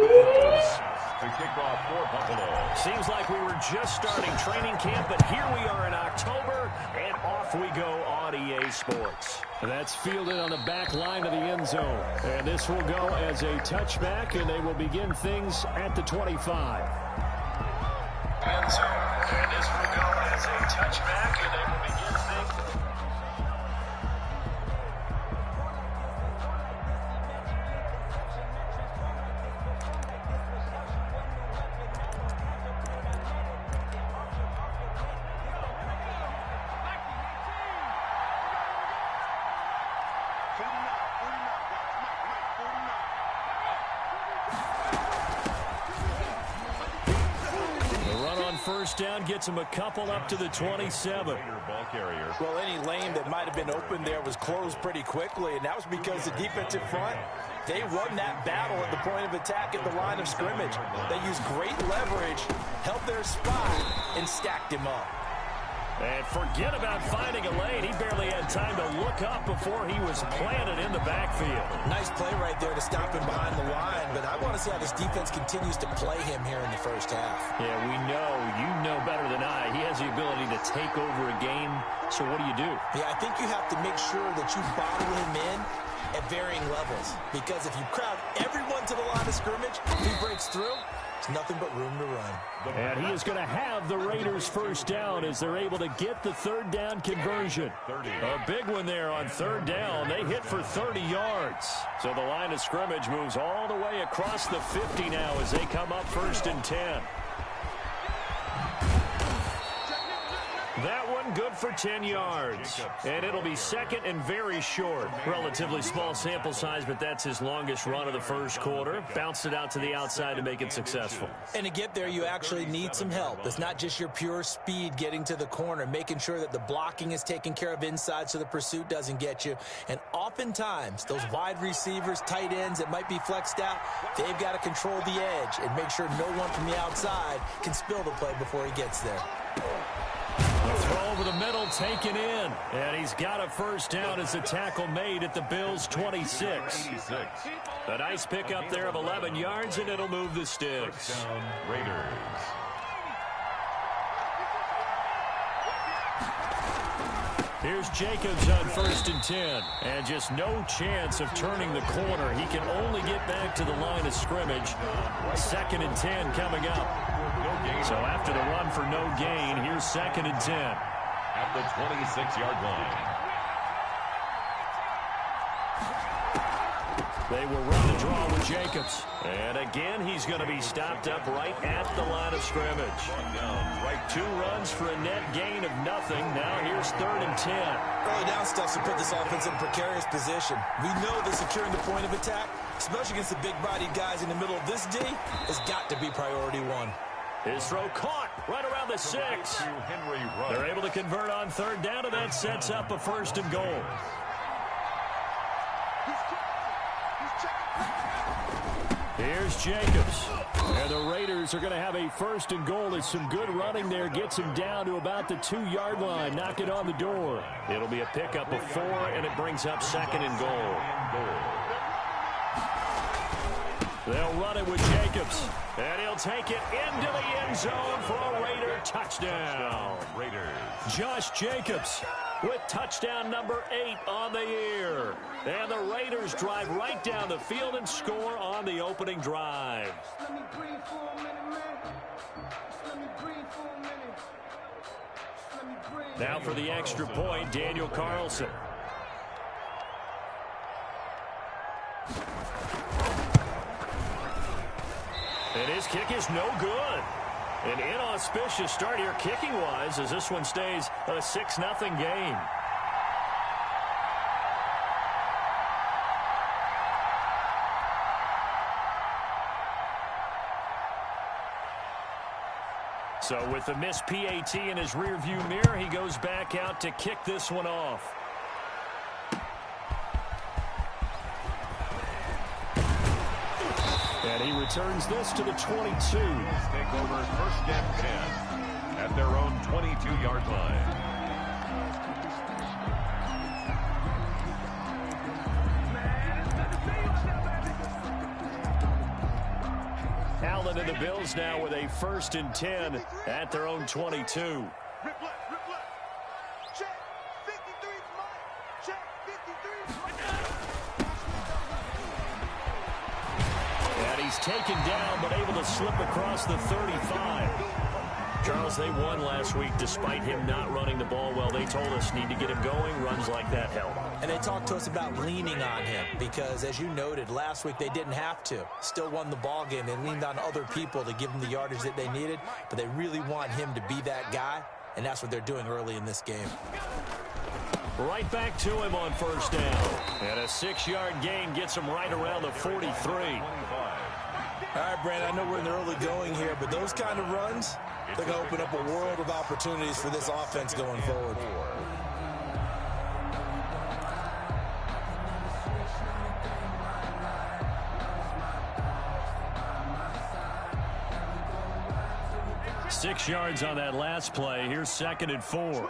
Bills to kick off for Buffalo. Seems like we were just starting training camp, but here we are in October, and off we go on EA Sports. That's fielded on the back line of the end zone. And this will go as a touchback, and they will begin things at the 25. End zone. And this will go as a touchback, and they will begin things. First down gets him a couple up to the 27. Well, any lane that might have been open there was closed pretty quickly, and that was because the defensive front, they won that battle at the point of attack at the line of scrimmage. They used great leverage, held their spot, and stacked him up. And forget about finding a lane. He barely had time to look up before he was planted in the backfield. Nice play right there to stop him behind the line, but I want to see how this defense continues to play him here in the first half. Yeah, we know. You know better than I. He has the ability to take over a game, so what do you do? Yeah, I think you have to make sure that you bottle him in at varying levels, because if you crowd everyone to the line of scrimmage, if he breaks through, there's nothing but room to run. And he is going to have the Raiders first down as they're able to get the third down conversion. A big one there on third down. They hit for 30 yards. So the line of scrimmage moves all the way across the 50 now as they come up first and 10. That one good for 10 yards. And it'll be second and very short. Relatively small sample size, but that's his longest run of the first quarter. Bounced it out to the outside to make it successful. And to get there, you actually need some help. It's not just your pure speed getting to the corner, making sure that the blocking is taken care of inside so the pursuit doesn't get you. And oftentimes, those wide receivers, tight ends that might be flexed out, they've got to control the edge and make sure no one from the outside can spill the play before he gets there. The throw over the middle, taken in. And he's got a first down as the tackle made at the Bills' 26. A nice pickup there of 11 yards, and it'll move the sticks. Raiders. Here's Jacobs on first and 10. And just no chance of turning the corner. He can only get back to the line of scrimmage. Second and 10 coming up. So after the run for no gain, here's second and 10. At the 26-yard line. They will run the draw with Jacobs. And again, he's going to be stopped up right at the line of scrimmage. Two runs for a net gain of nothing. Now here's third and 10. Early down stuff to put this offense in a precarious position. We know that securing the point of attack, especially against the big-bodied guys in the middle of this D, has got to be priority one. His throw caught right around the 6. They're able to convert on third down, and that sets up a first and goal. Here's Jacobs. And the Raiders are going to have a first and goal as some good running there gets him down to about the 2-yard line. Knock it on the door. It'll be a pickup of 4, and it brings up second and goal. They'll run it with Jacobs. And he'll take it into the end zone for a Raider touchdown. Raiders. Josh Jacobs with touchdown number 8 on the year. And the Raiders drive right down the field and score on the opening drive. Now for the extra point, Daniel Carlson. And his kick is no good. An inauspicious start here kicking-wise as this one stays a 6-0 game. So with the missed PAT in his rearview mirror, he goes back out to kick this one off. And he returns this to the 22. Take over first and 10 at their own 22-yard line. Allen and the Bills now with a 1st and 10 at their own 22. And he's taken down, but able to slip across the 35. Charles, they won last week despite him not running the ball well. They told us need to get him going. Runs like that help. And they talked to us about leaning on him because, as you noted, last week they didn't have to. Still won the ball game. They leaned on other people to give them the yardage that they needed, but they really want him to be that guy, and that's what they're doing early in this game. Right back to him on 1st down. And a 6-yard gain gets him right around the 43. All right, Brandon, I know we're in the early going here, but those kind of runs, they're going to open up a world of opportunities for this offense going forward. Six yards on that last play. Here's 2nd and 4.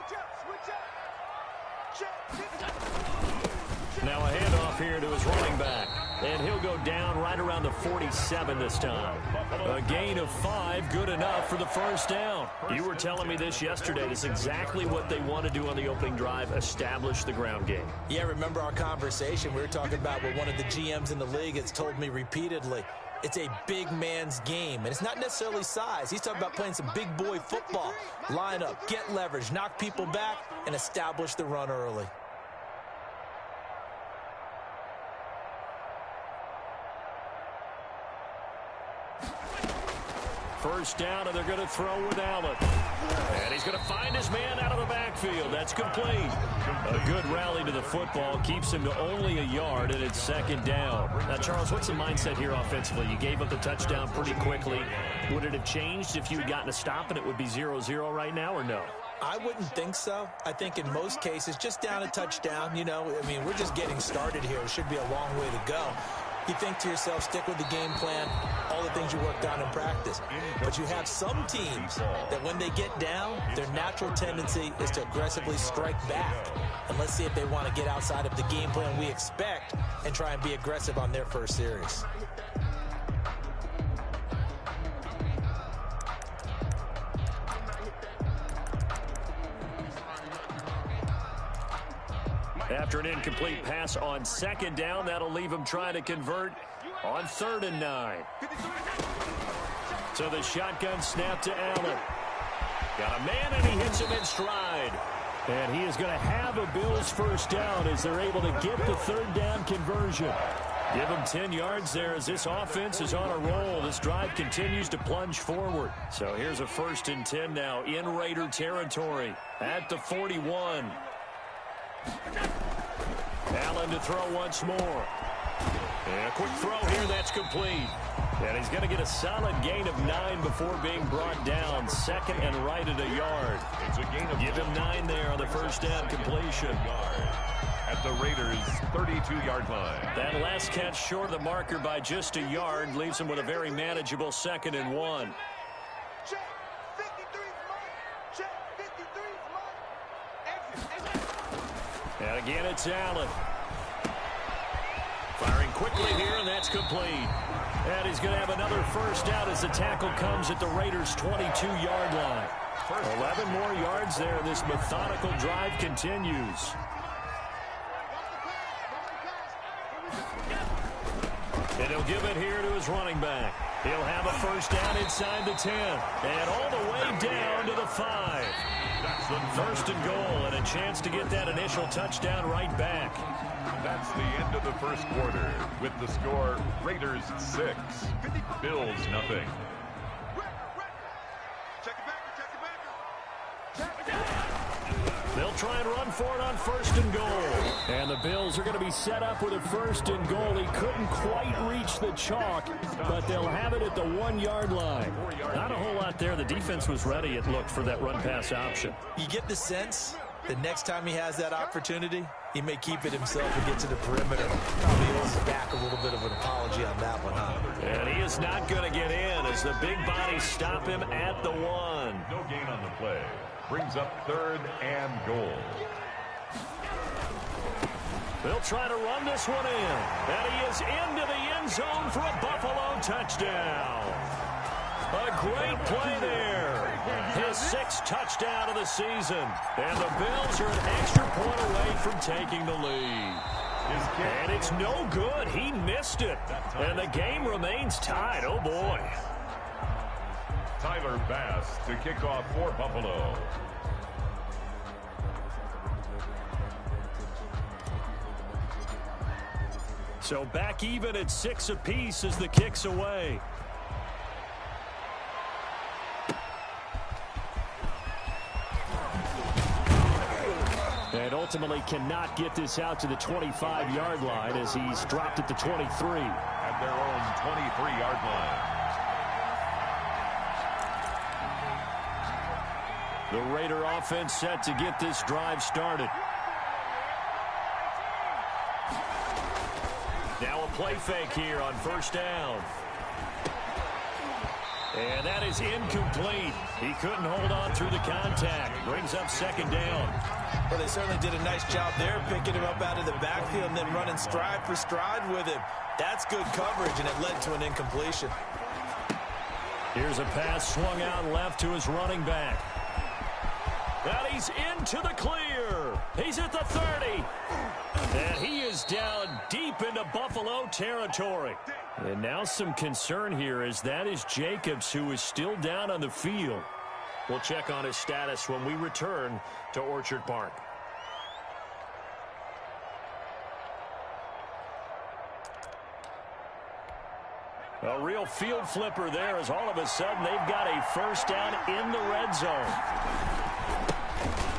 Now a handoff here to his running back. And he'll go down right around the 47 this time. A gain of 5, good enough for the 1st down. You were telling me this yesterday. This is exactly what they want to do on the opening drive, establish the ground game. Yeah, remember our conversation? We were talking about what one of the GMs in the league has told me repeatedly. It's a big man's game, and it's not necessarily size. He's talking about playing some big boy football. Line up, get leverage, knock people back, and establish the run early. First down, and they're going to throw with Allen. And he's going to find his man out of the backfield. That's complete. A good rally to the football keeps him to only a yard, and it's 2nd down. Now, Charles, what's the mindset here offensively? You gave up the touchdown pretty quickly. Would it have changed if you had gotten a stop and it would be 0-0 right now, or no? I wouldn't think so. I think in most cases, just down a touchdown, you know, I mean, we're just getting started here. It should be a long way to go. You think to yourself, stick with the game plan, all the things you worked on in practice. But you have some teams that when they get down, their natural tendency is to aggressively strike back. And let's see if they want to get outside of the game plan we expect and try and be aggressive on their first series. After an incomplete pass on 2nd down, that'll leave him trying to convert on 3rd and 9. So the shotgun snap to Allen. Got a man, and he hits him in stride. And he is going to have a Bills 1st down as they're able to get the 3rd down conversion. Give him 10 yards there as this offense is on a roll. This drive continues to plunge forward. So here's a 1st and 10 now in Raider territory at the 41. Allen to throw once more. And a quick throw here, that's complete. And he's going to get a solid gain of 9 before being brought down. 2nd and right at a yard. It's a gain of Give him 9 there on the 1st down completion. At the Raiders' 32-yard line. That last catch short of the marker by just a yard leaves him with a very manageable 2nd and 1. And again, it's Allen. Firing quickly here, and that's complete. And he's going to have another 1st down as the tackle comes at the Raiders' 22-yard line. 11 more yards there. This methodical drive continues. And he'll give it here to his running back. He'll have a 1st down inside the 10. And all the way down to the 5. That's the 1st and goal, and a chance to get that initial touchdown right back. That's the end of the 1st quarter with the score Raiders 6, Bills nothing. They'll try and run for it on 1st and goal. And the Bills are going to be set up with a 1st and goal. He couldn't quite reach the chalk, but they'll have it at the 1-yard line. Not a whole lot there. The defense was ready, it looked, for that run-pass option. You get the sense that next time he has that opportunity, he may keep it himself and get to the perimeter. Probably owes back a little bit of an apology on that one, huh? And he is not going to get in as the big bodies stop him at the 1. No gain on the play. Brings up 3rd and goal. They'll try to run this one in. And he is into the end zone for a Buffalo touchdown. A great play there. His 6th touchdown of the season. And the Bills are an extra point away from taking the lead. And it's no good. He missed it. And the game remains tied. Oh, boy. Tyler Bass to kick off for Buffalo. So back even at 6 apiece as the kick's away. And ultimately cannot get this out to the 25-yard line as he's dropped at the 23. At their own 23-yard line. The Raider offense set to get this drive started. Now a play fake here on first down. And that is incomplete. He couldn't hold on through the contact. Brings up second down. Well, they certainly did a nice job there, picking him up out of the backfield and then running stride for stride with him. That's good coverage, and it led to an incompletion. Here's a pass swung out left to his running back. And he's into the clear. He's at the 30. And he is down deep into Buffalo territory. And now some concern here as that is Jacobs, who is still down on the field. We'll check on his status when we return to Orchard Park. A real field flipper there as all of a sudden they've got a first down in the red zone.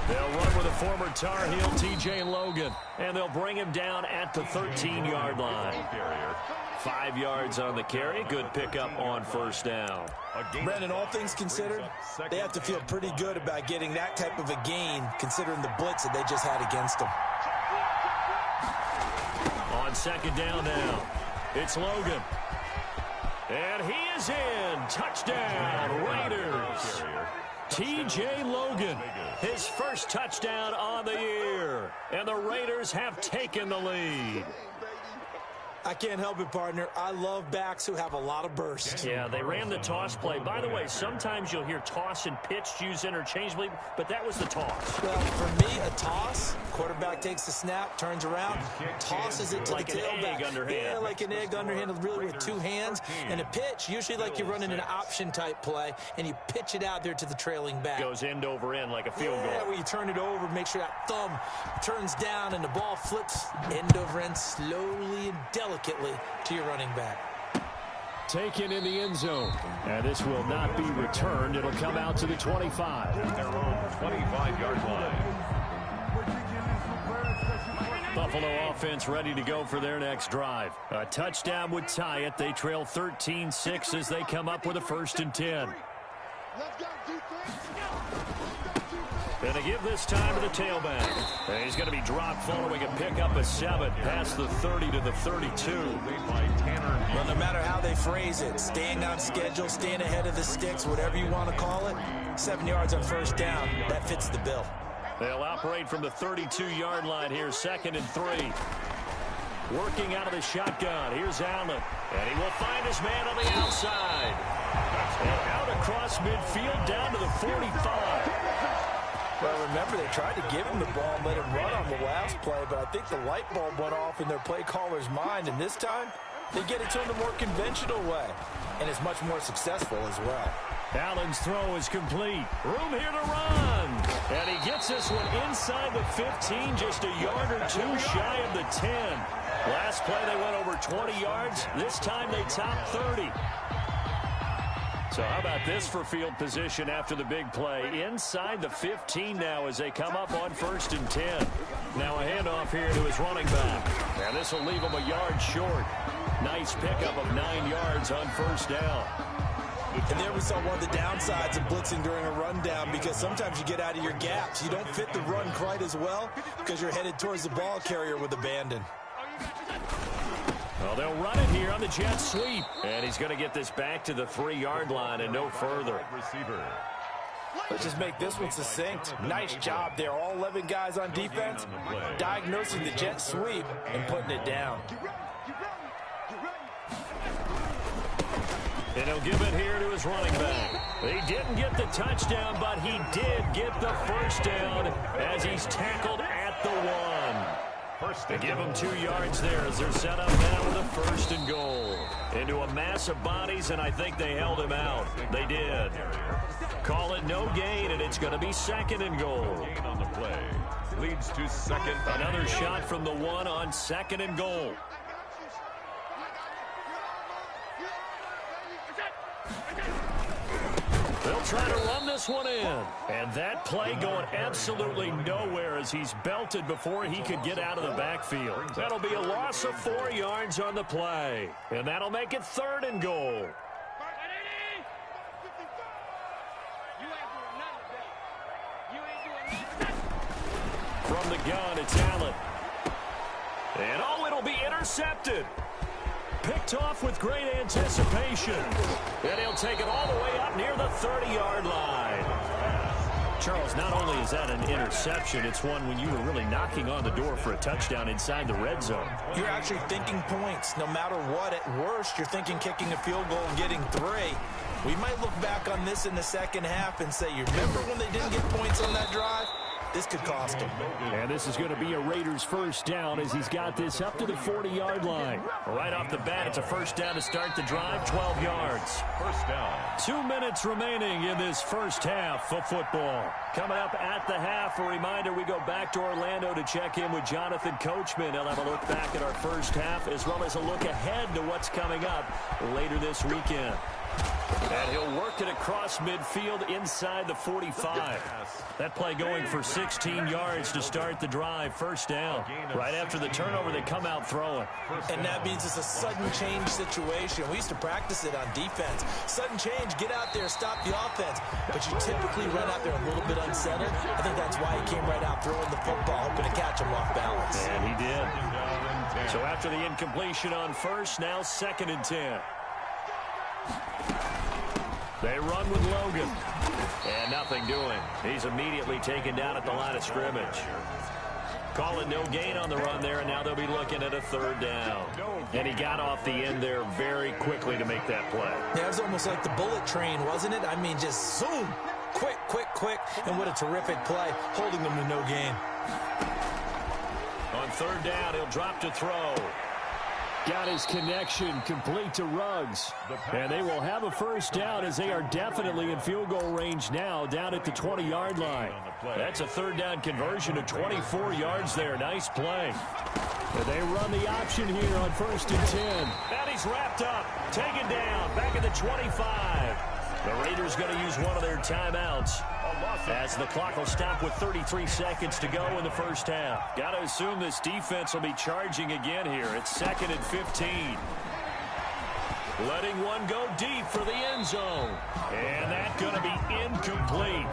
They'll run with a former Tar Heel, T.J. Logan, and they'll bring him down at the 13-yard line. 5 yards on the carry. Good pickup on first down. Brandon, all things considered, they have to feel pretty good about getting that type of a gain, considering the blitz that they just had against them. On second down now, it's Logan. And he is in. Touchdown, Raiders. T.J. Logan, his first touchdown on the year. And the Raiders have taken the lead. I can't help it, partner. I love backs who have a lot of burst. Yeah, they ran the toss play. By the way, sometimes you'll hear toss and pitch used interchangeably, but that was the toss. Well, for me, a toss, quarterback takes the snap, turns around, tosses it to like the tailback. Like an egg underhand. Yeah, like an egg underhand, really with 2 hands. And a pitch, usually like you're running an option-type play, and you pitch it out there to the trailing back. Goes end over end like a field goal. Yeah, where you turn it over, make sure that thumb turns down, and the ball flips end over end slowly and delicately to your running back. Taken in the end zone. And this will not be returned. It'll come out to the 25. Their own 25-yard line. Buffalo offense ready to go for their next drive. A touchdown would tie it. They trail 13-6 as they come up with a 1st and 10. And they give this time to the tailback. And he's going to be dropped following a pickup of 7 past the 30 to the 32. Well, no matter how they phrase it, staying on schedule, staying ahead of the sticks, whatever you want to call it, 7 yards on first down, that fits the bill. They'll operate from the 32-yard line here, 2nd and 3. Working out of the shotgun. Here's Allen. And he will find his man on the outside. And out across midfield down to the 45. Well, remember, they tried to give him the ball and let him run on the last play, but I think the light bulb went off in their play caller's mind, and this time they get it to him the more conventional way, and it's much more successful as well. Allen's throw is complete. Room here to run. And he gets this one inside the 15, just a yard or 2 shy of the 10. Last play they went over 20 yards. This time they top 30. So how about this for field position after the big play? Inside the 15 now as they come up on 1st and 10. Now a handoff here to his running back. And this will leave him a yard short. Nice pickup of 9 yards on first down. And there we saw one of the downsides of blitzing during a rundown, because sometimes you get out of your gaps. You don't fit the run quite as well because you're headed towards the ball carrier with abandon. Well, they'll run it here on the jet sweep. And he's going to get this back to the 3-yard line and no further. Let's just make this one succinct. Nice job there. All 11 guys on defense diagnosing the jet sweep and putting it down. And he'll give it here to his running back. He didn't get the touchdown, but he did get the first down as he's tackled at the 1. They give him 2 yards there as they're set up now with a 1st and goal. Into a mass of bodies, and I think they held him out. They did. Call it no gain, and it's going to be 2nd and goal. Gain on the play. Leads to 2nd. Another shot from the 1 on 2nd and goal. They'll try to run this one in. And that play going absolutely nowhere as he's belted before he could get out of the backfield. That'll be a loss of 4 yards on the play. And that'll make it 3rd and goal. From the gun, it's Allen. And oh, it'll be intercepted. Picked off with great anticipation. And he'll take it all the way up near the 30-yard line. Charles, not only is that an interception, it's one when you were really knocking on the door for a touchdown inside the red zone. You're actually thinking points. No matter what, at worst, you're thinking kicking a field goal and getting 3. We might look back on this in the second half and say, you remember when they didn't get points on that drive? This could cost him. And this is going to be a Raiders 1st down as he's got this up to the 40-yard line. Right off the bat, it's a 1st down to start the drive, 12 yards. 1st down. 2 minutes remaining in this first half of football. Coming up at the half, a reminder, we go back to Orlando to check in with Jonathan Coachman. He'll have a look back at our first half as well as a look ahead to what's coming up later this weekend. And he'll work it across midfield inside the 45. That play going for 16 yards to start the drive. 1st down. Right after the turnover, they come out throwing. And that means it's a sudden change situation. We used to practice it on defense. Sudden change, get out there, stop the offense. But you typically run out there a little bit unsettled. I think that's why he came right out throwing the football, hoping to catch him off balance. And he did. So after the incompletion on 1st, now 2nd and 10. They run with Logan. And nothing doing. He's immediately taken down at the line of scrimmage. Calling no gain on the run there, and now they'll be looking at a 3rd down. And he got off the end there very quickly to make that play. Yeah, it was almost like the bullet train, wasn't it? I mean, just zoom. Quick, quick, quick. And what a terrific play, holding them to no gain. On 3rd down, he'll drop to throw. Got his connection complete to Ruggs. And they will have a 1st down as they are definitely in field goal range now down at the 20-yard line. That's a 3rd down conversion of 24 yards there. Nice play. And they run the option here on 1st and 10. And he's wrapped up, taken down, back at the 25. The Raiders going to use one of their timeouts as the clock will stop with 33 seconds to go in the first half. Got to assume this defense will be charging again here. It's 2nd and 15. Letting one go deep for the end zone. And that's going to be incomplete.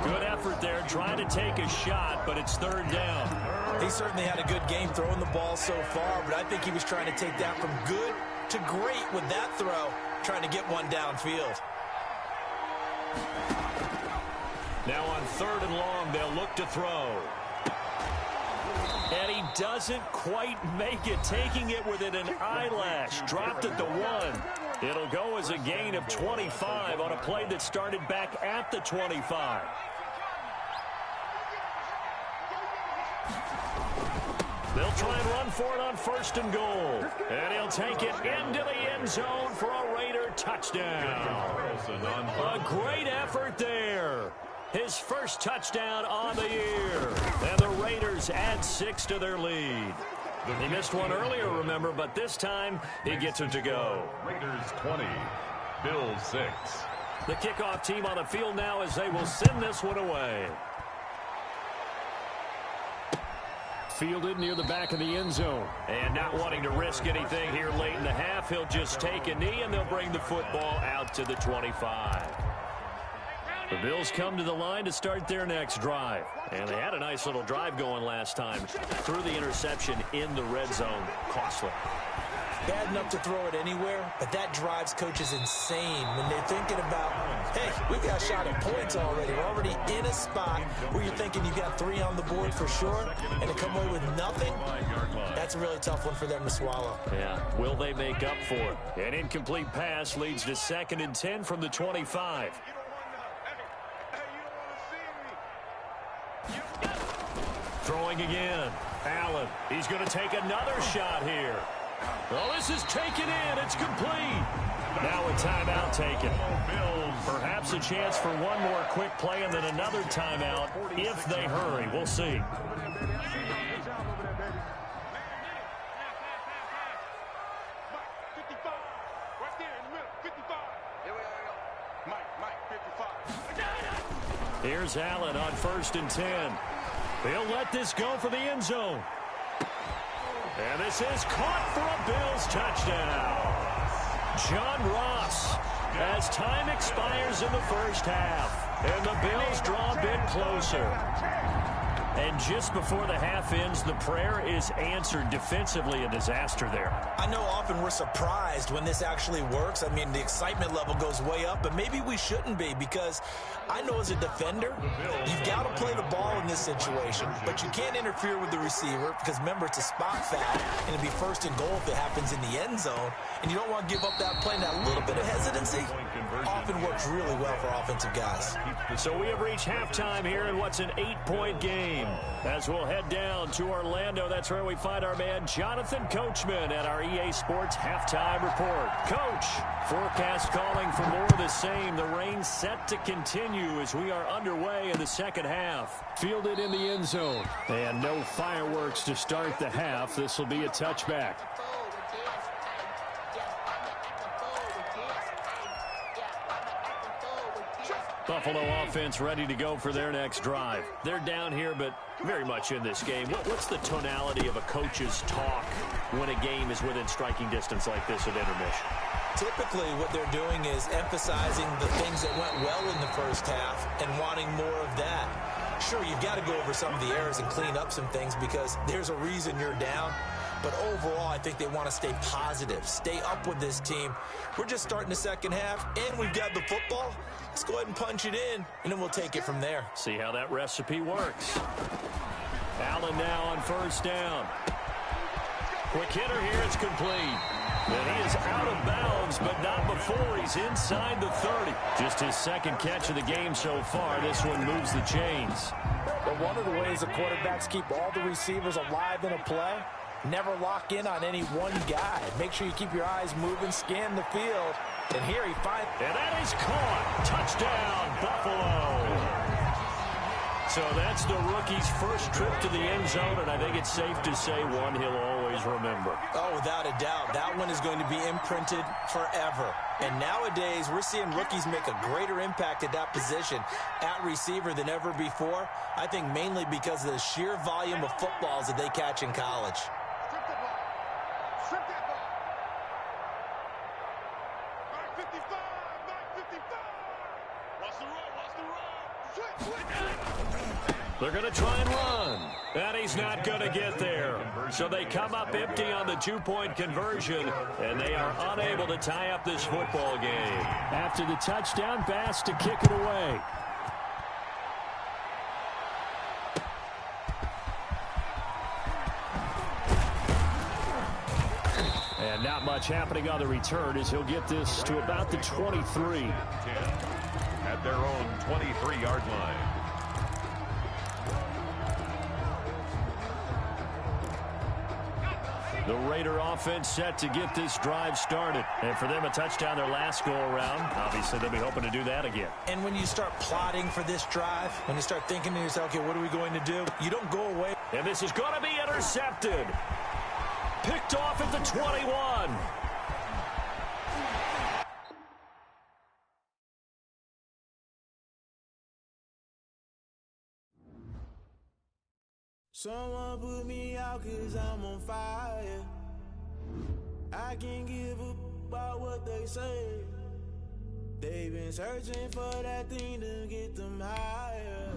Good effort there, trying to take a shot, but it's 3rd down. He certainly had a good game throwing the ball so far, but I think he was trying to take that from good to great with that throw, trying to get one downfield. Now on 3rd and long, they'll look to throw. And he doesn't quite make it, taking it within an eyelash. Dropped at the 1. It'll go as a gain of 25 on a play that started back at the 25. They'll try and run for it on 1st and goal. And he'll take it into the end zone for a Raider touchdown. A great effort there. His first touchdown on the year. And the Raiders add 6 to their lead. He missed one earlier, remember, but this time he gets it to go. Raiders 20, Bills 6. The kickoff team on the field now as they will send this one away. Fielded near the back of the end zone. And not wanting to risk anything here late in the half, he'll just take a knee and they'll bring the football out to the 25. The Bills come to the line to start their next drive. And they had a nice little drive going last time. Threw the interception in the red zone. Costly. bad enough to throw it anywhere, but that drives coaches insane when they're thinking about, hey, we've got a shot at points already. We're already in a spot where you're thinking you got 3 on the board for sure, and to come away with nothing, that's a really tough one for them to swallow. Yeah, will they make up for it? An incomplete pass leads to 2nd and 10 from the 25. Throwing again. Allen, he's going to take another shot here. Well, this is taken in. It's complete. Now a timeout taken. Perhaps a chance for one more quick play and then another timeout if they hurry. We'll see. Here's Allen on 1st and 10. They'll let this go for the end zone. And this is caught for a Bills touchdown. John Ross, as time expires in the first half, and the Bills draw a bit closer. And just before the half ends, the prayer is answered. Defensively, a disaster there. I know often we're surprised when this actually works. I mean, the excitement level goes way up, but maybe we shouldn't be, because I know as a defender, you've got to play the ball in this situation, but you can't interfere with the receiver because, remember, it's a spot foul, and it'd be 1st and goal if it happens in the end zone, and you don't want to give up that play. And that little bit of hesitancy often works really well for offensive guys. So we have reached halftime here in what's an 8-point game. As we'll head down to Orlando, that's where we find our man Jonathan Coachman at our EA Sports Halftime Report. Coach, forecast calling for more of the same. The rain set to continue as we are underway in the second half. Fielded in the end zone. And no fireworks to start the half. This will be a touchback. Buffalo offense ready to go for their next drive. They're down here, but very much in this game. What's the tonality of a coach's talk when a game is within striking distance like this at intermission? Typically, what they're doing is emphasizing the things that went well in the first half and wanting more of that. Sure, you've got to go over some of the errors and clean up some things because there's a reason you're down. But overall, I think they want to stay positive, stay up with this team. We're just starting the second half, and we've got the football. Let's go ahead and punch it in, and then we'll take it from there. See how that recipe works. Allen now on 1st down. Quick hitter here, it's complete. And he is out of bounds, but not before he's inside the 30. Just his 2nd catch of the game so far. This one moves the chains. But one of the ways the quarterbacks keep all the receivers alive in a play, never lock in on any one guy. Make sure you keep your eyes moving, scan the field. And here he finds... And that is caught. Touchdown, Buffalo. So that's the rookie's first trip to the end zone, and I think it's safe to say one he'll always remember. Oh, without a doubt. That one is going to be imprinted forever. And nowadays, we're seeing rookies make a greater impact at that position at receiver than ever before. I think mainly because of the sheer volume of footballs that they catch in college. They're going to try and run. And he's not going to get there. So they come up empty on the 2-point conversion, and they are unable to tie up this football game. After the touchdown, Bass to kick it away. And not much happening on the return as he'll get this to about the 23. At their own 23-yard line. The Raider offense set to get this drive started. And for them, a touchdown their last go-around. Obviously, they'll be hoping to do that again. And when you start plotting for this drive, when you start thinking to yourself, okay, what are we going to do? You don't go away. And this is going to be intercepted. Picked off at the 21. Someone put me out 'cause I'm on fire. I can't give up about what they say. They've been searching for that thing to get them higher.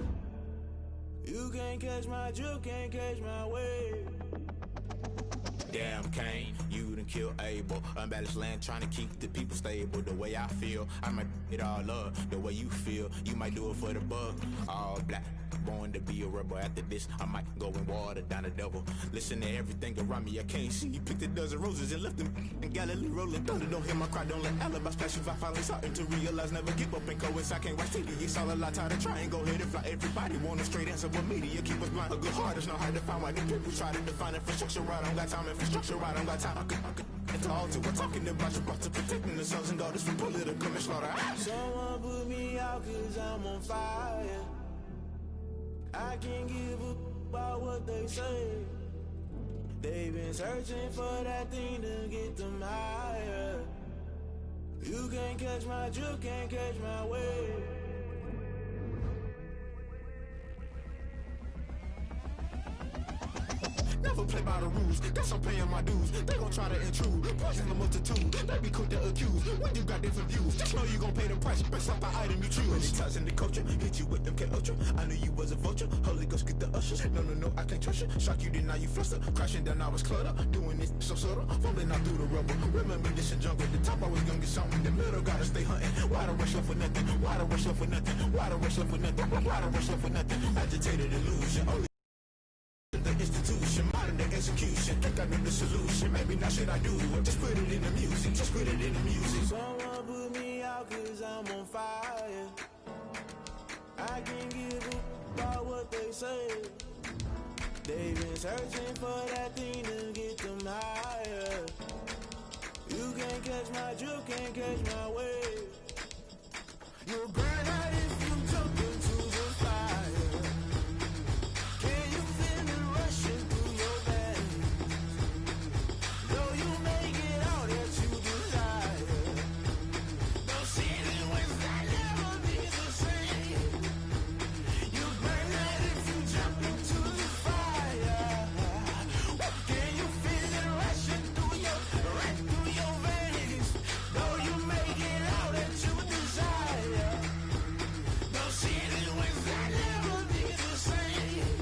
You can't catch my drift, can't catch my wave. Damn, Kane, you shoot and kill Abel. Unbalanced land trying to keep the people stable. The way I feel, I might it all up. The way you feel, you might do it for the bug. All black, born to be a rebel. After this, I might go and water down the devil. Listen to everything around me, I can't see. Picked a dozen roses and left them in Galilee rolling thunder. Don't hear my cry, don't let alibis flash. If I finally starting to realize, never give up and coincide. Can't watch TV, it's all a lot. Tired of trying, go ahead and fly. Everybody want a straight answer, but media keep us blind. A good heart is not hard to find. Why the people try to define infrastructure right? I don't got time. Infrastructure right, I don't got time. I could talk to. We're talking about you, brought to protecting the sons and daughters from political and slaughter. Someone put me out 'cause I'm on fire. I can't give up about what they say. They've been searching for that thing to get them higher. You can't catch my drift, can't catch my wave. Never play by the rules, guess I'm paying my dues. They gon' try to intrude, poison the multitude. They be quick to accuse, when you got different views. Just know you gon' pay the price, based off the item you choose. Many ties in the culture, hit you with MK Ultra. I knew you was a vulture, Holy Ghost get the ushers. No, I can't trust you. Shock you, then now you fluster. Crashing down, I was clutter. Doing this so subtle, fumbling out through the rubble. Remember this in jungle, the top I was gonna get something. In the middle, gotta stay hunting. Why the rush left for nothing? Why the rush left for nothing? Why the rush left for nothing? Why the rush left for nothing? Agitated illusion, only the institution, modern day execution. Think I know the solution. Maybe not should I do it? Just put it in the music. Just put it in the music. Someone put me out 'cause I'm on fire. I can't give up about what they say. They've been searching for that thing to get them higher. You can't catch my drift, can't catch my wave. You'll burn out if you jump into the fire. Can you feel it rushing through your veins? Though you make it out that you desire. Those situations that never be the same. You burn out if you jump into the fire. Can you feel it rushing through your veins? Though you make it out that you desire. Those situations that never be the same.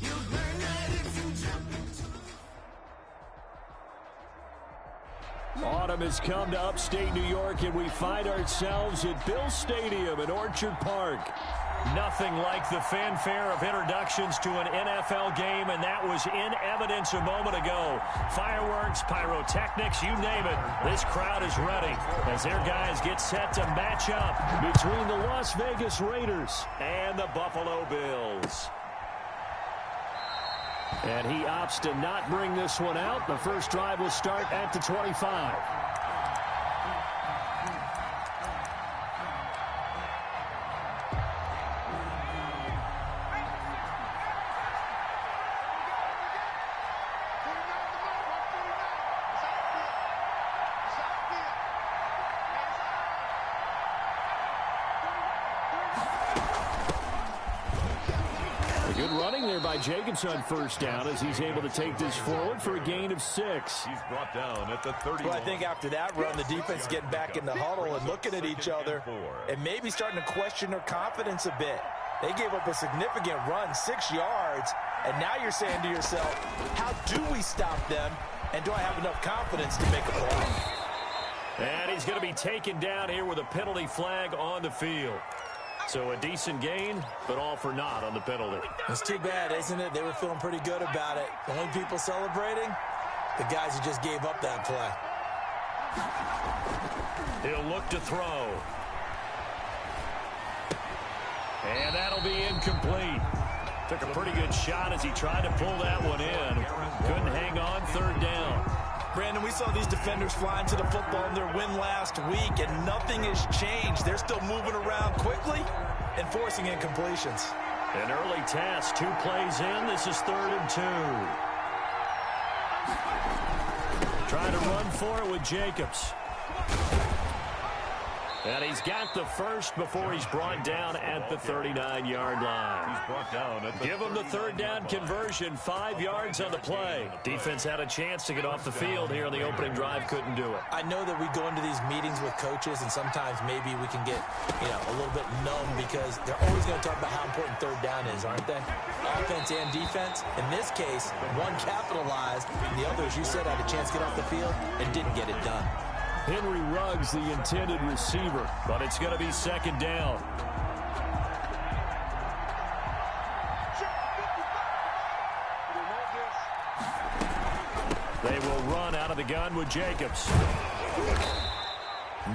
You burn out if you jump into. Autumn has come to upstate New York, and we find ourselves at Bill Stadium in Orchard Park. Nothing like the fanfare of introductions to an NFL game, and that was in evidence a moment ago. Fireworks, pyrotechnics, you name it. This crowd is ready as their guys get set to match up between the Las Vegas Raiders and the Buffalo Bills. And he opts to not bring this one out. The first drive will start at the 25. Good running there by Jacobs on first down as he's able to take this forward for a gain of 6. He's brought down at the 31. Well, I think after that run, the defense getting back in the huddle and looking at each other and maybe starting to question their confidence a bit. They gave up a significant run, 6 yards, and now you're saying to yourself, how do we stop them, and do I have enough confidence to make a play? And he's going to be taken down here with a penalty flag on the field. So a decent gain, but all for naught on the penalty. It's too bad, isn't it? They were feeling pretty good about it. The only people celebrating, the guys who just gave up that play. He'll look to throw. And that'll be incomplete. Took a pretty good shot as he tried to pull that one in. Couldn't hang on, third down. Brandon, we saw these defenders flying to the football in their win last week, and nothing has changed. They're still moving around quickly and forcing incompletions. An early task, 2 plays in. This is 3rd and 2. Trying to run for it with Jacobs. And he's got the first before he's brought down at the 39-yard line. He's brought down at the Give him the third down conversion, 5 yards on the play. Defense had a chance to get off the field here on the opening drive, couldn't do it. I know that we go into these meetings with coaches, and sometimes maybe we can get, a little bit numb because they're always going to talk about how important third down is, aren't they? Offense and defense. In this case, one capitalized, and the other, as you said, had a chance to get off the field and didn't get it done. Henry Ruggs, the intended receiver, but it's going to be second down. They will run out of the gun with Jacobs.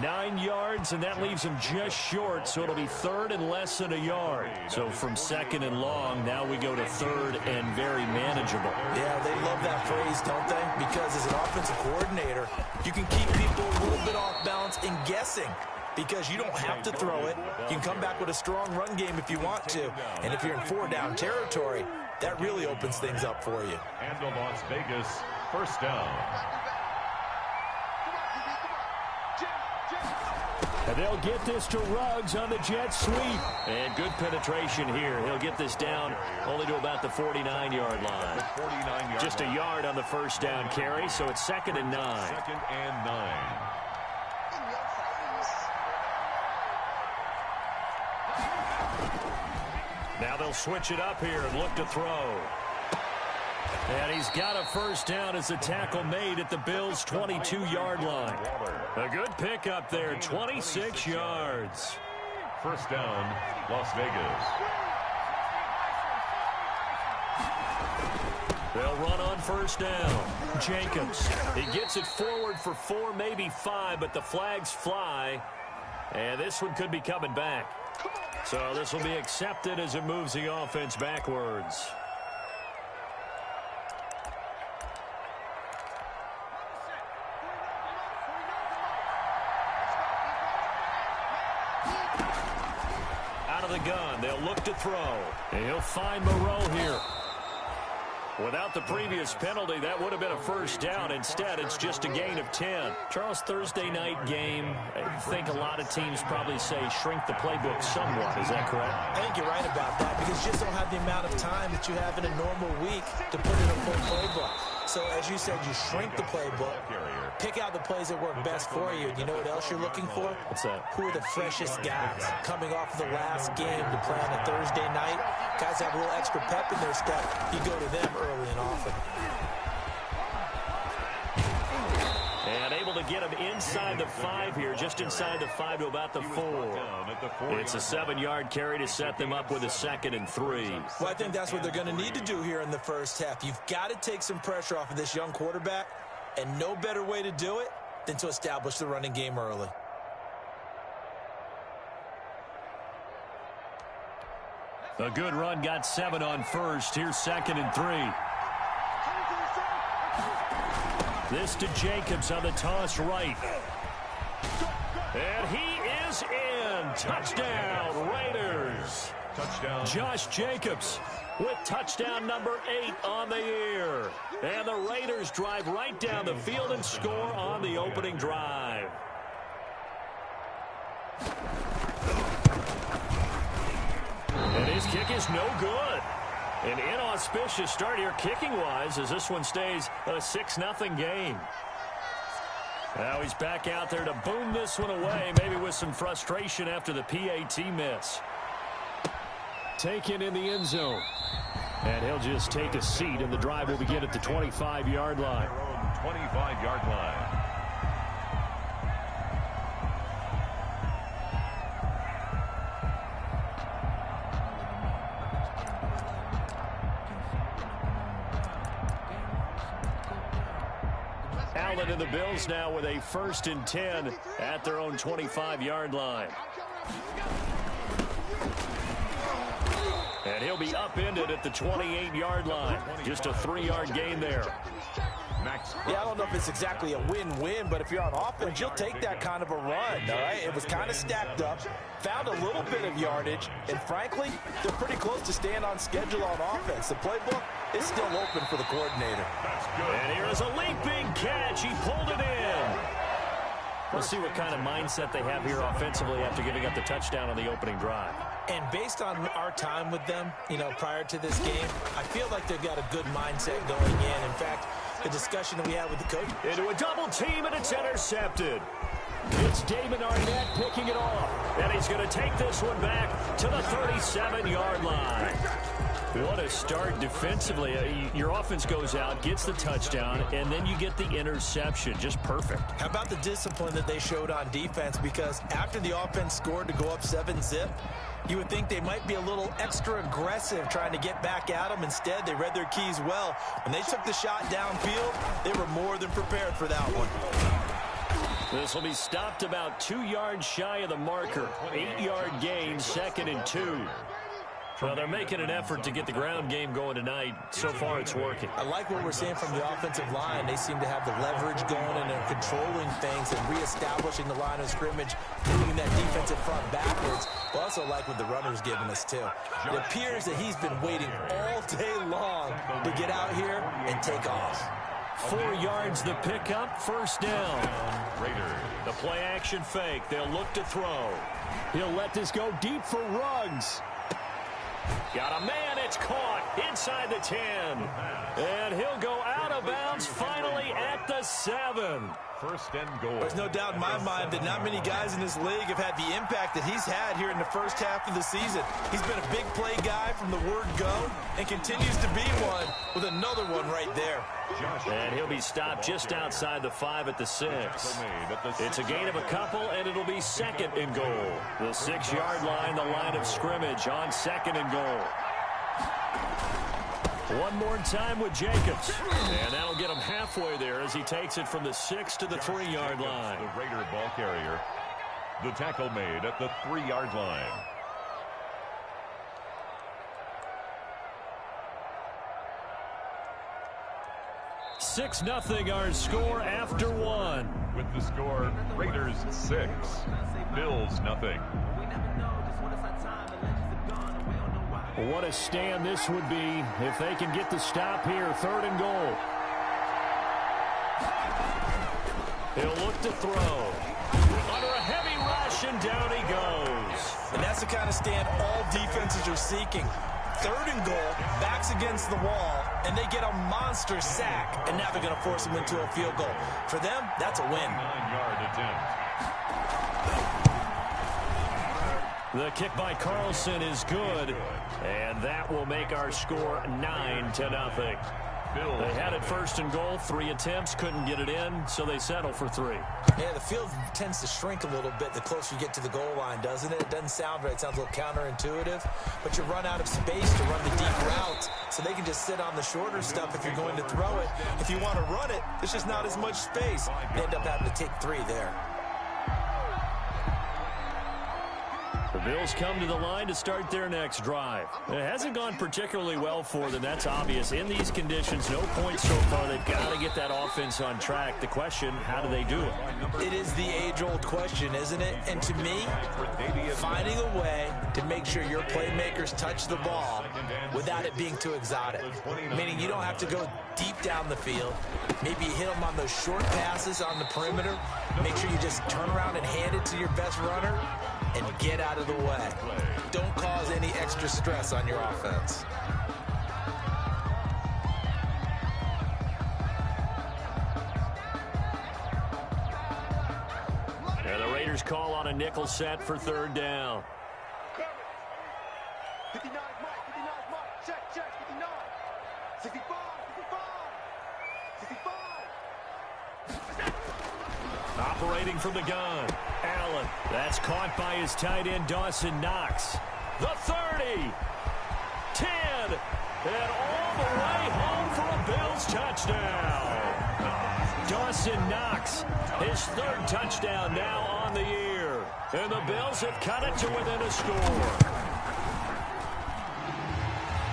9 yards, and that leaves him just short, so it'll be third and less than a yard. So from second and long, now we go to third and very manageable. Yeah, they love that phrase, don't they? Because as an offensive coordinator, you can keep people a little bit off balance and guessing because you don't have to throw it. You can come back with a strong run game if you want to. And if you're in 4-down territory, that really opens things up for you. And the Las Vegas first down. And they'll get this to Ruggs on the jet sweep. And good penetration here. He'll get this down only to about the 49-yard line. Just a yard on the first down carry, so it's 2nd and 9. 2nd and 9. Now they'll switch it up here and look to throw. And he's got a first down as the tackle made at the Bills' 22-yard line. A good pickup there, 26 yards. First down, Las Vegas. They'll run on first down. Jacobs, he gets it forward for 4, maybe 5, but the flags fly. And this one could be coming back. So this will be accepted as it moves the offense backwards. Out of the gun, they'll look to throw. And he'll find Moreau here. Without the previous penalty, that would have been a first down. Instead, it's just a gain of 10. Charles, Thursday night game, I think a lot of teams probably say shrink the playbook somewhat. Is that correct? I think you're right about that because you just don't have the amount of time that you have in a normal week to put in a full playbook. So, as you said, you shrink the playbook, pick out the plays that work best for you. And you know what else you're looking for? What's that? Who are the freshest guys coming off the last game to play on a Thursday night? Guys have a little extra pep in their step. You go to them early and often. And able to get him inside the 5 here, just inside the 5 to about the 4. It's a 7-yard carry to set them up with a 2nd and 3. Well, I think that's what they're going to need to do here in the first half. You've got to take some pressure off of this young quarterback, and no better way to do it than to establish the running game early. A good run, got 7 on first. Here's 2nd and 3. This to Jacobs on the toss right. And he is in. Touchdown, Raiders. Touchdown. Josh Jacobs with touchdown number 8 on the year. And the Raiders drive right down the field and score on the opening drive. And his kick is no good. An inauspicious start here kicking-wise as this one stays a 6-0 game. Now he's back out there to boom this one away, maybe with some frustration after the PAT miss. Taken in the end zone. And he'll just take a seat, and the drive will begin at the 25-yard line. 25-yard line. Allen and the Bills now with a 1st and 10 at their own 25-yard line. And he'll be upended at the 28-yard line. Just a 3-yard gain there. Yeah, I don't know if it's exactly a win-win, but if you're on offense, you'll take that kind of a run, all right? It was kind of stacked up, found a little bit of yardage, and frankly, they're pretty close to staying on schedule on offense. The playbook is still open for the coordinator. And here is a leaping catch. He pulled it in. We'll see what kind of mindset they have here offensively after giving up the touchdown on the opening drive. And based on our time with them, prior to this game, I feel like they've got a good mindset going in. In fact, the discussion that we had with the coach. Into a double team, and it's intercepted. It's Damon Arnett picking it off. And he's going to take this one back to the 37-yard line. What a start defensively. Your offense goes out, gets the touchdown, and then you get the interception. Just perfect. How about the discipline that they showed on defense? Because after the offense scored to go up 7-zip, you would think they might be a little extra aggressive trying to get back at them. Instead, they read their keys well. When they took the shot downfield, they were more than prepared for that one. This will be stopped about 2 yards shy of the marker. 8-yard gain, 2nd and 2. Well, they're making an effort to get the ground game going tonight. So far, it's working. I like what we're seeing from the offensive line. They seem to have the leverage going, and they're controlling things and reestablishing the line of scrimmage, moving that defensive front backwards. I also like what the runner's giving us, too. It appears that he's been waiting all day long to get out here and take off. 4 yards the pickup, first down. The play action fake. They'll look to throw. He'll let this go deep for Ruggs. Got a man, it's caught inside the 10. And he'll go out of bounds finally at the 7. First and goal. There's no doubt in my mind that not many guys in this league have had the impact that he's had here in the first half of the season. He's been a big play guy from the word go and continues to be one with another one right there. And he'll be stopped just outside the 5 at the 6. It's a gain of a couple, and it'll be 2nd and goal. The 6-yard line, the line of scrimmage on 2nd and goal. One more time with Jacobs. And that'll get him halfway there as he takes it from the 6 to the 3-yard line. The Raider ball carrier. The tackle made at the 3-yard line. Six 0 our score after 1. With the score, Raiders 6, Bills 0. What a stand this would be if they can get the stop here. 3rd and goal. He'll look to throw. Under a heavy rush, and down he goes. And that's the kind of stand all defenses are seeking. 3rd and goal, backs against the wall, and they get a monster sack, and now they're going to force him into a field goal. For them, that's a win. 9-yard attempt. The kick by Carlson is good, and that will make our score 9-0. They had it 1st and goal, 3 attempts, couldn't get it in, so they settle for 3. Yeah, the field tends to shrink a little bit the closer you get to the goal line, doesn't it? It doesn't sound right. It sounds a little counterintuitive, but you run out of space to run the deep routes, so they can just sit on the shorter stuff if you're going to throw it. If you want to run it, there's just not as much space. You end up having to take 3 there. The Bills come to the line to start their next drive. It hasn't gone particularly well for them. That's obvious. In these conditions, no points so far. They've got to get that offense on track. The question, how do they do it? It is the age-old question, isn't it? And to me, finding a way to make sure your playmakers touch the ball without it being too exotic. Meaning you don't have to go deep down the field. Maybe you hit them on those short passes on the perimeter. Make sure you just turn around and hand it to your best runner and get out of the way. Don't cause any extra stress on your offense. And the Raiders call on a nickel set for 3rd down. 59 mark, 59 mark, check, 59, 65, 65. Operating from the gun, Allen. That's caught by his tight end, Dawson Knox. The 30, 10, and all the way home for a Bills touchdown. Dawson Knox, his 3rd touchdown now on the year. And the Bills have cut it to within a score.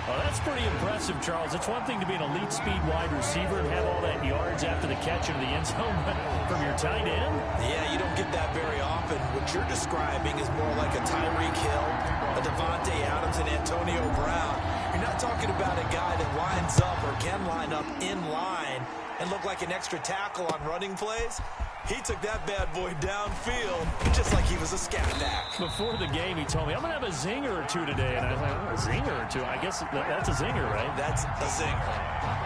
Well, that's pretty impressive, Charles. It's one thing to be an elite speed wide receiver and have all that yards after the catch into the end zone, but from your tight end? Yeah, you don't get that very often. What you're describing is more like a Tyreek Hill, a Devontae Adams, and Antonio Brown. You're not talking about a guy that lines up or can line up in line and look like an extra tackle on running plays. He took that bad boy downfield just like he was a scat back. Before the game, he told me, I'm going to have a zinger or two today. And I was like, oh, a zinger or two? I guess that's a zinger, right? That's a zinger.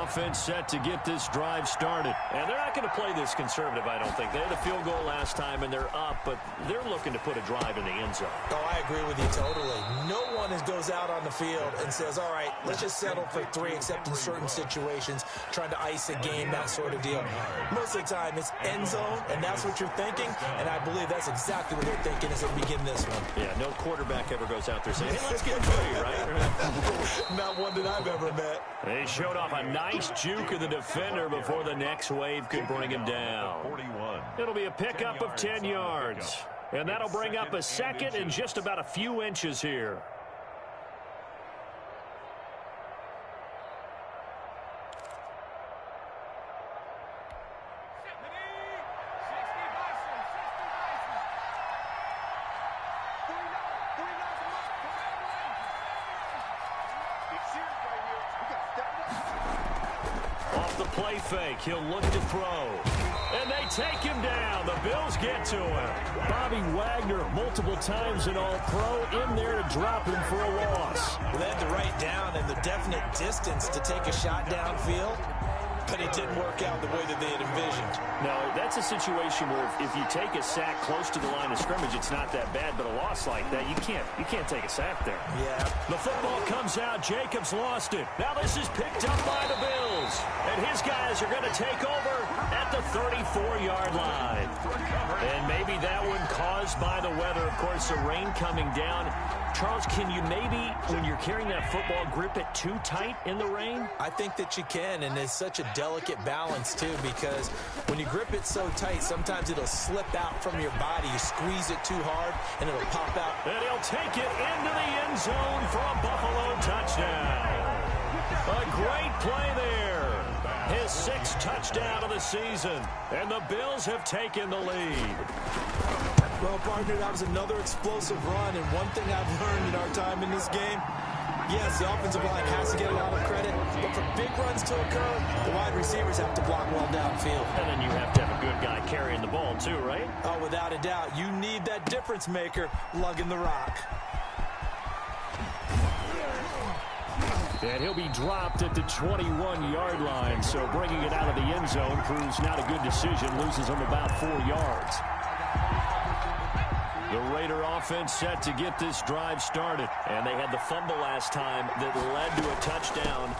Offense set to get this drive started. And they're not going to play this conservative, I don't think. They had a field goal last time, and they're up, but they're looking to put a drive in the end zone. Oh, I agree with you totally. No one goes out on the field and says, all right, let's just settle for 3, except in certain situations, trying to ice a game, that sort of deal. Most of the time, it's end zone, and that's what you're thinking, and I believe that's exactly what they're thinking as they begin this one. Yeah, no quarterback ever goes out there saying, hey, let's get it to you, right? Not one that I've ever met. They showed off a nice juke of the defender before the next wave could bring him down. It'll be a pickup of 10 yards. And that'll bring up a second and just about a few inches here. Play fake. He'll look to throw. And they take him down. The Bills get to him. Bobby Wagner, multiple times an All-Pro, in there to drop him for a loss. Well, they had the right down and the definite distance to take a shot downfield, but it didn't work out the way that they had envisioned. No, that's a situation where if you take a sack close to the line of scrimmage, it's not that bad, but a loss like that, you can't take a sack there. Yeah. The football comes out. Jacobs lost it. Now this is picked up by the Bills. And his guys are going to take over at the 34-yard line. And maybe that one caused by the weather. Of course, the rain coming down. Charles, can you maybe, when you're carrying that football, grip it too tight in the rain? I think that you can, and it's such a delicate balance, too, because when you grip it so tight, sometimes it'll slip out from your body. You squeeze it too hard, and it'll pop out. And he'll take it into the end zone for a Buffalo touchdown. A great play there. His 6th touchdown of the season, and the Bills have taken the lead. Well, partner, that was another explosive run, and one thing I've learned in our time in this game, yes, the offensive line has to get a lot of credit, but for big runs to occur, the wide receivers have to block well downfield. And then you have to have a good guy carrying the ball too, right? Oh, without a doubt. You need that difference maker lugging the rock. And he'll be dropped at the 21-yard line, so bringing it out of the end zone proves not a good decision, loses him about 4 yards. The Raider offense set to get this drive started. And they had the fumble last time that led to a touchdown.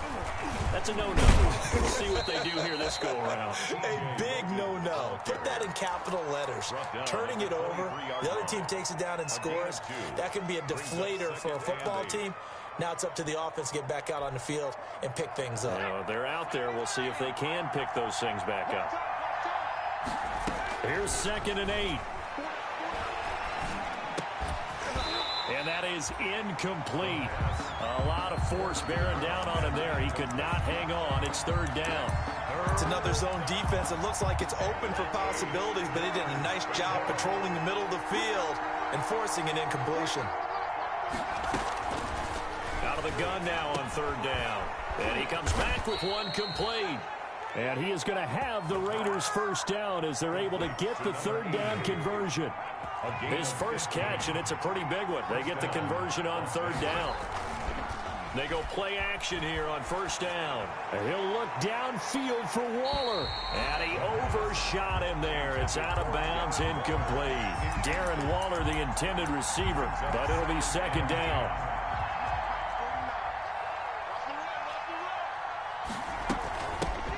That's a no-no. We'll see what they do here this go-around. A big no-no. Put that in capital letters. Turning it over, the other team takes it down and scores. That can be a deflator for a football team. Now it's up to the offense to get back out on the field and pick things up. They're out there. We'll see if they can pick those things back up. Here's 2nd and 8. And that is incomplete. A lot of force bearing down on him there. He could not hang on. It's 3rd down. It's another zone defense. It looks like it's open for possibilities, but they did a nice job patrolling the middle of the field and forcing an incompletion. Out of the gun now on 3rd down. And he comes back with one complete. And he is going to have the Raiders' 1st down as they're able to get the 3rd down conversion. His first catch, and it's a pretty big one. They get the conversion on 3rd down. They go play action here on 1st down. And he'll look downfield for Waller. And he overshot him there. It's out of bounds, incomplete. Darren Waller, the intended receiver, but it'll be 2nd down.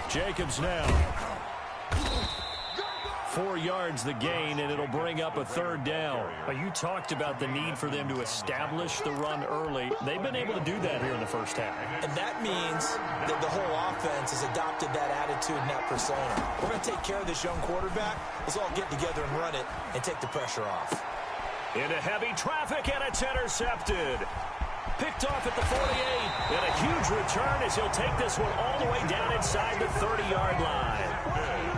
Jacobs now. 4 yards the gain, and it'll bring up a 3rd down. You talked about the need for them to establish the run early. They've been able to do that here in the first half. And that means that the whole offense has adopted that attitude and that persona. We're going to take care of this young quarterback. Let's all get together and run it and take the pressure off. Into heavy traffic, and it's intercepted. Picked off at the 48, and a huge return as he'll take this one all the way down inside the 30-yard line.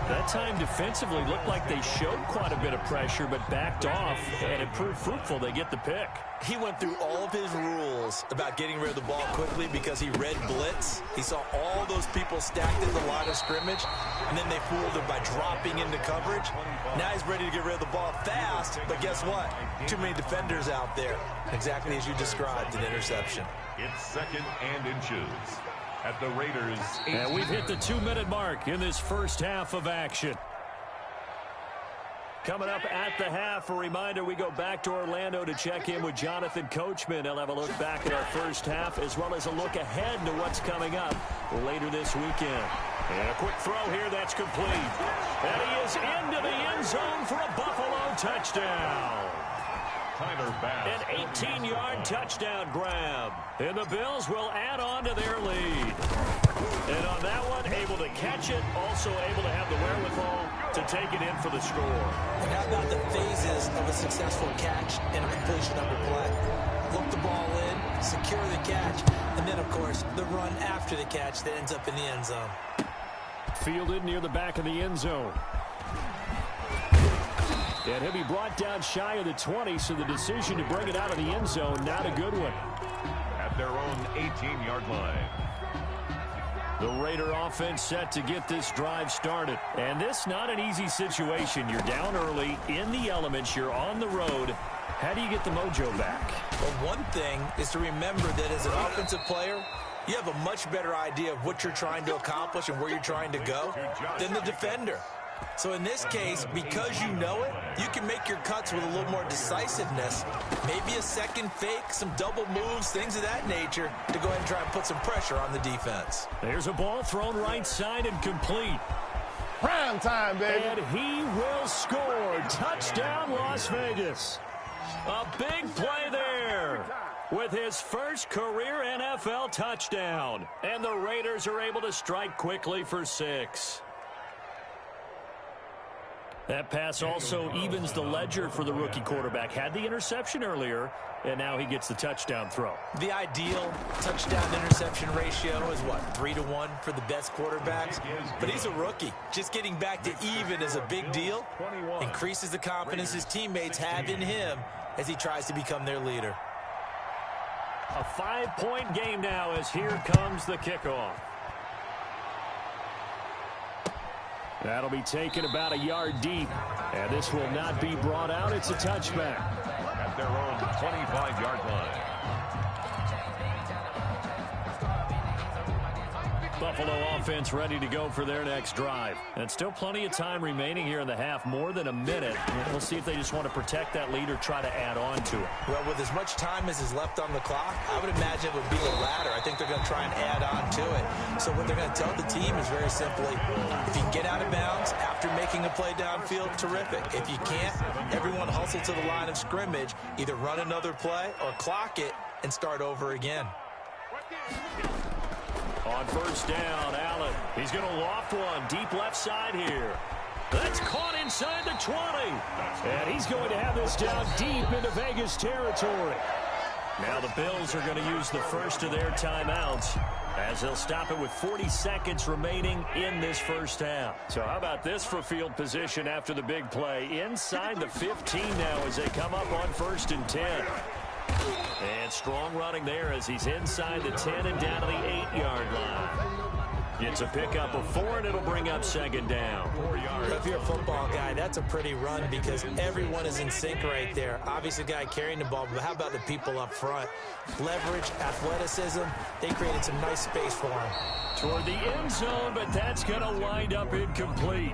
That time defensively looked like they showed quite a bit of pressure, but backed off, and it proved fruitful. They get the pick. He went through all of his rules about getting rid of the ball quickly because he read blitz. He saw all those people stacked in the line of scrimmage, and then they fooled him by dropping into coverage. Now he's ready to get rid of the ball fast, but guess what? Too many defenders out there. Exactly as you described, an interception. It's 2nd and inches at the Raiders' 18. And we've hit the 2-minute mark in this first half of action. Coming up at the half, a reminder, we go back to Orlando to check in with Jonathan Coachman. He'll have a look back at our first half as well as a look ahead to what's coming up later this weekend. And a quick throw here that's complete. And he is into the end zone for a Buffalo touchdown. Tyler Bass. An 18-yard touchdown grab. And the Bills will add on to their lead. And on that one, able to catch it, also able to have the wherewithal to take it in for the score. And how about the phases of a successful catch and a completion of a play? Look the ball in, secure the catch, and then, of course, the run after the catch that ends up in the end zone. Fielded near the back of the end zone. And he'll be brought down shy of the 20, so the decision to bring it out of the end zone, not a good one. At their own 18-yard line. The Raider offense set to get this drive started. And this not an easy situation. You're down early, in the elements, you're on the road. How do you get the mojo back? Well, one thing is to remember that as an offensive player, you have a much better idea of what you're trying to accomplish and where you're trying to go than the defender. So in this case, because you know it, you can make your cuts with a little more decisiveness. Maybe a second fake, some double moves, things of that nature to go ahead and try and put some pressure on the defense. There's a ball thrown right side and complete. Prime time, baby. And he will score. Touchdown, Las Vegas. A big play there with his first career NFL touchdown. And the Raiders are able to strike quickly for 6. That pass also evens the ledger for the rookie quarterback. Had the interception earlier, and now he gets the touchdown throw. The ideal touchdown-interception ratio is, what, 3-to-1 for the best quarterbacks? But he's a rookie. Just getting back to even is a big deal. Increases the confidence his teammates have in him as he tries to become their leader. A 5-point game now as here comes the kickoff. That'll be taken about a yard deep. And this will not be brought out. It's a touchback. At their own 25-yard line. Buffalo offense ready to go for their next drive. And still plenty of time remaining here in the half, more than a minute. We'll see if they just want to protect that lead or try to add on to it. Well, with as much time as is left on the clock, I would imagine it would be the latter. I think they're going to try and add on to it. So what they're going to tell the team is very simply, if you can get out of bounds after making a play downfield, terrific. If you can't, everyone hustle to the line of scrimmage, either run another play or clock it and start over again. On first down, Allen. He's going to loft one deep left side here. That's caught inside the 20. And he's going to have this down deep into Vegas territory. Now the Bills are going to use the first of their timeouts as they'll stop it with 40 seconds remaining in this first half. So how about this for field position after the big play? Inside the 15 now as they come up on 1st and 10. And strong running there as he's inside the 10 and down to the 8-yard line. It's a pickup of 4, and it'll bring up 2nd down. 4 yards. If you're a football guy, that's a pretty run because everyone is in sync right there. Obviously, the guy carrying the ball, but how about the people up front? Leverage, athleticism, they created some nice space for him. Toward the end zone, but that's going to wind up incomplete.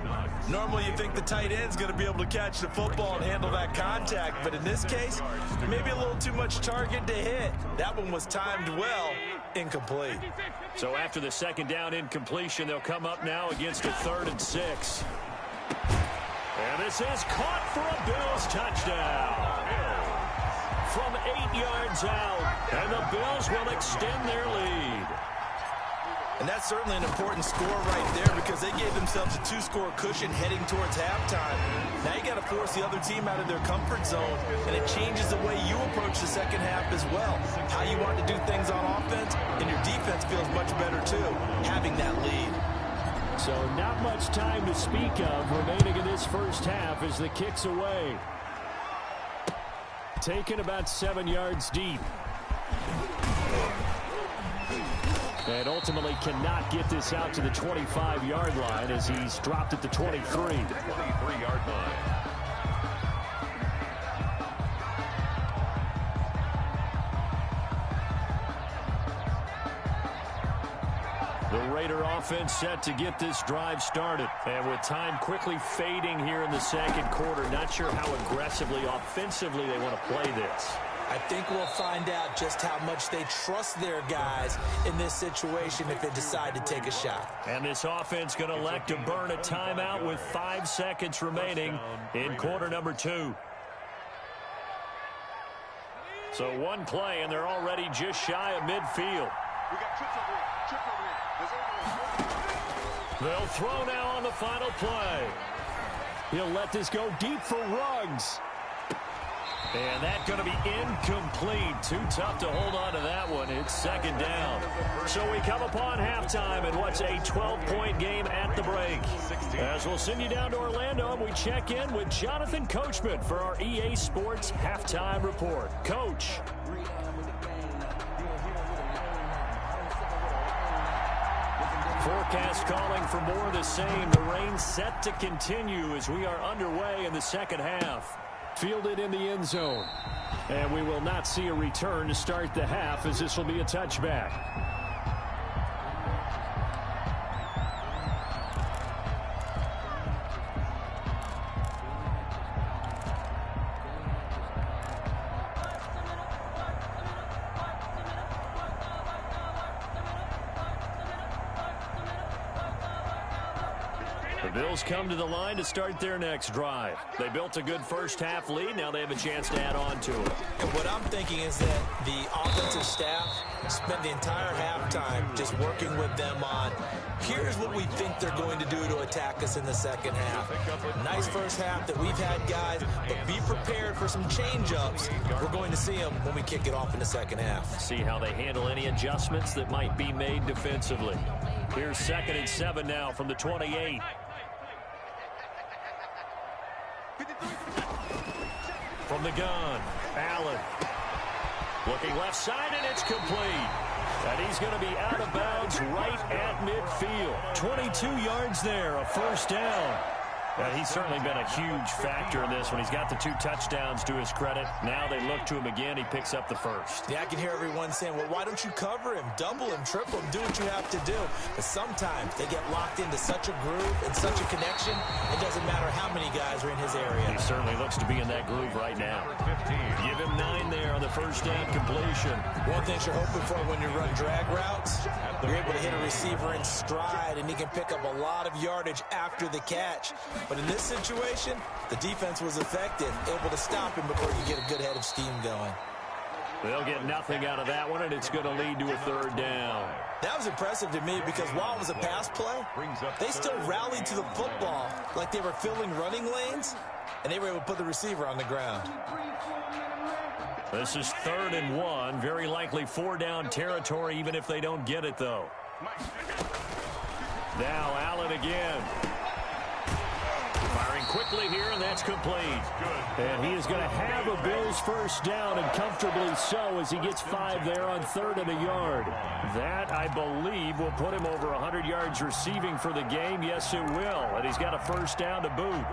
Normally, you think the tight end's going to be able to catch the football and handle that contact, but in this case, maybe a little too much target to hit. That one was timed well, incomplete. So after the 2nd down incompletion, they'll come up now against a 3rd and 6. And this is caught for a Bills touchdown. From 8 yards out, and the Bills will extend their lead. And that's certainly an important score right there because they gave themselves a 2-score cushion heading towards halftime. Now you got to force the other team out of their comfort zone, and it changes the way you approach the second half as well. How you want to do things on offense, and your defense feels much better too, having that lead. So not much time to speak of remaining in this first half as the kick's away. Taken about 7 yards deep. And ultimately cannot get this out to the 25-yard line as he's dropped at the 23. 23-yard line. The Raider offense set to get this drive started. And with time quickly fading here in the second quarter, not sure how aggressively, offensively they want to play this. I think we'll find out just how much they trust their guys in this situation if they decide to take a shot. And this offense going to elect to burn a timeout with 5 seconds remaining in quarter number 2. So one play, and they're already just shy of midfield. They'll throw now on the final play. He'll let this go deep for Ruggs. And that's going to be incomplete. Too tough to hold on to that one. It's second down. So we come upon halftime in what's a 12-point game at the break. As we'll send you down to Orlando, and we check in with Jonathan Coachman for our EA Sports Halftime Report. Coach. Forecast calling for more of the same. The rain set to continue as we are underway in the second half. Fielded in the end zone. And we will not see a return to start the half as this will be a touchback. The Bills come to the line to start their next drive. They built a good first half lead. Now they have a chance to add on to it. And what I'm thinking is that the offensive staff spent the entire halftime just working with them on, here's what we think they're going to do to attack us in the second half. Nice first half that we've had, guys, but be prepared for some change-ups. We're going to see them when we kick it off in the second half. See how they handle any adjustments that might be made defensively. Here's 2nd and 7 now from the 28. From the gun, Allen. Looking left side, and it's complete. And he's going to be out of bounds right at midfield. 22 yards there, a first down. He's certainly been a huge factor in this one. He's got the 2 touchdowns to his credit. Now they look to him again. He picks up the first. Yeah, I can hear everyone saying, well, why don't you cover him? Double him, triple him, do what you have to do. But sometimes they get locked into such a groove and such a connection, it doesn't matter how many guys are in his area. He certainly looks to be in that groove right now. Give him 9 there on the first down completion. One thing you're hoping for when you run drag routes, you're able to hit a receiver in stride, and he can pick up a lot of yardage after the catch. But in this situation, the defense was effective, able to stop him before you get a good head of steam going. They'll get nothing out of that one, and it's going to lead to a third down. That was impressive to me because while it was a pass play, they still rallied to the football like they were filling running lanes, and they were able to put the receiver on the ground. This is 3rd and 1, very likely 4-down territory even if they don't get it, though. Now Allen again. Firing quickly here, and that's complete. And he is going to have a Bills first down, and comfortably so, as he gets 5 there on 3rd and a yard. That, I believe, will put him over 100 yards receiving for the game. Yes, it will. And he's got a first down to boot.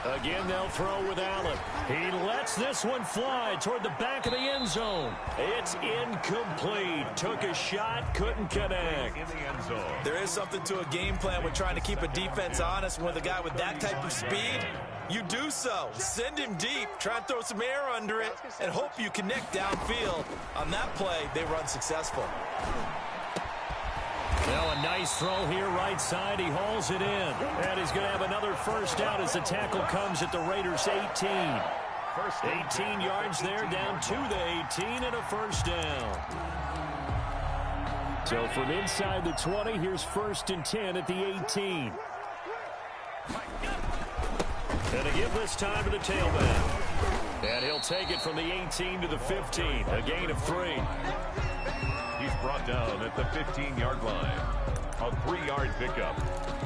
Again, they'll throw with Allen. He lets this one fly toward the back of the end zone. It's incomplete. Took a shot, couldn't connect. In the end zone. There is something to a game plan when trying to keep a defense honest. With a guy with that type of speed, you do so. Send him deep. Try and throw some air under it and hope you connect downfield. On that play, they run successful. Now a nice throw here right side. He hauls it in. And he's going to have another first down as the tackle comes at the Raiders' 18. 18 yards there, down to the 18 and a first down. So from inside the 20, here's 1st and 10 at the 18. And to give this time to the tailback. And he'll take it from the 18 to the 15, a gain of 3. He's brought down at the 15-yard line. A 3-yard pickup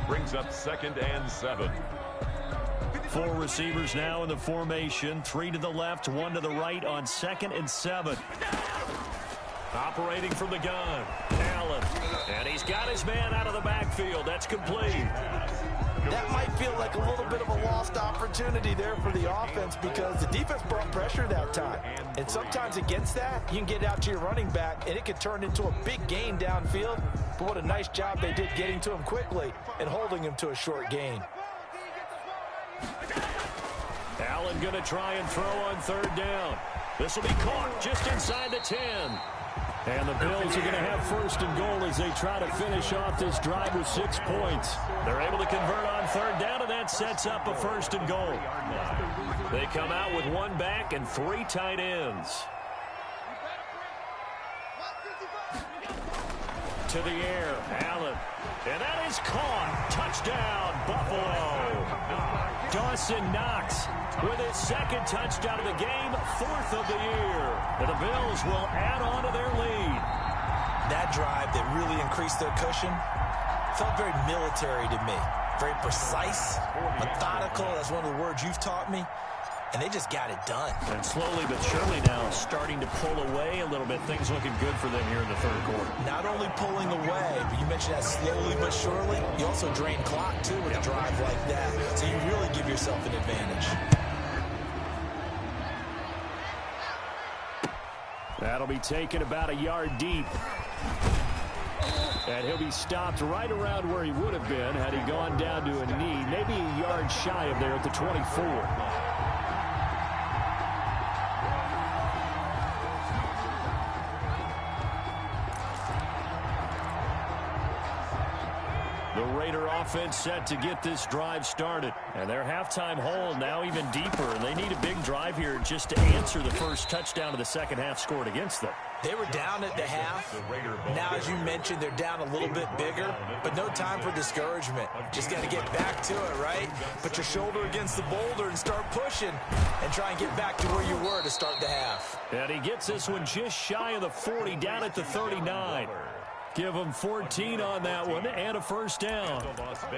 brings up 2nd and 7. 4 receivers now in the formation. 3 to the left, 1 to the right on 2nd and 7. Operating from the gun, Allen. And he's got his man out of the backfield. That's complete. That might feel like a little bit of a lost opportunity there for the offense because the defense brought pressure that time. And sometimes against that, you can get it out to your running back, and it could turn into a big gain downfield. But what a nice job they did getting to him quickly and holding him to a short gain. Allen going to try and throw on 3rd down. This will be caught just inside the 10. And the Bills are going to have 1st and goal as they try to finish off this drive with 6 points. They're able to convert on 3rd down, and that sets up a 1st and goal. They come out with 1 back and 3 tight ends. To the air, Allen. And that is caught. Touchdown, Buffalo. Dawson Knox with his 2nd touchdown of the game, 4th of the year. And the Bills will add on to their lead. That drive that really increased their cushion felt very military to me. Very precise, methodical. That's one of the words you've taught me. And they just got it done. And slowly but surely now starting to pull away a little bit. Things looking good for them here in the 3rd quarter. Not only pulling away, but you mentioned that slowly but surely. You also drain clock, too, with a drive like that. So you really give yourself an advantage. That'll be taken about a yard deep. And he'll be stopped right around where he would have been had he gone down to a knee. Maybe a yard shy of there at the 24. The Raider offense set to get this drive started. And their halftime hole now even deeper. And they need a big drive here just to answer the first touchdown of the 2nd half scored against them. They were down at the half. Now, as you mentioned, they're down a little bit bigger. But no time for discouragement. Just got to get back to it, right? Put your shoulder against the boulder and start pushing. And try and get back to where you were to start the half. And he gets this one just shy of the 40, down at the 39. Give him 14 on that one and a 1st down.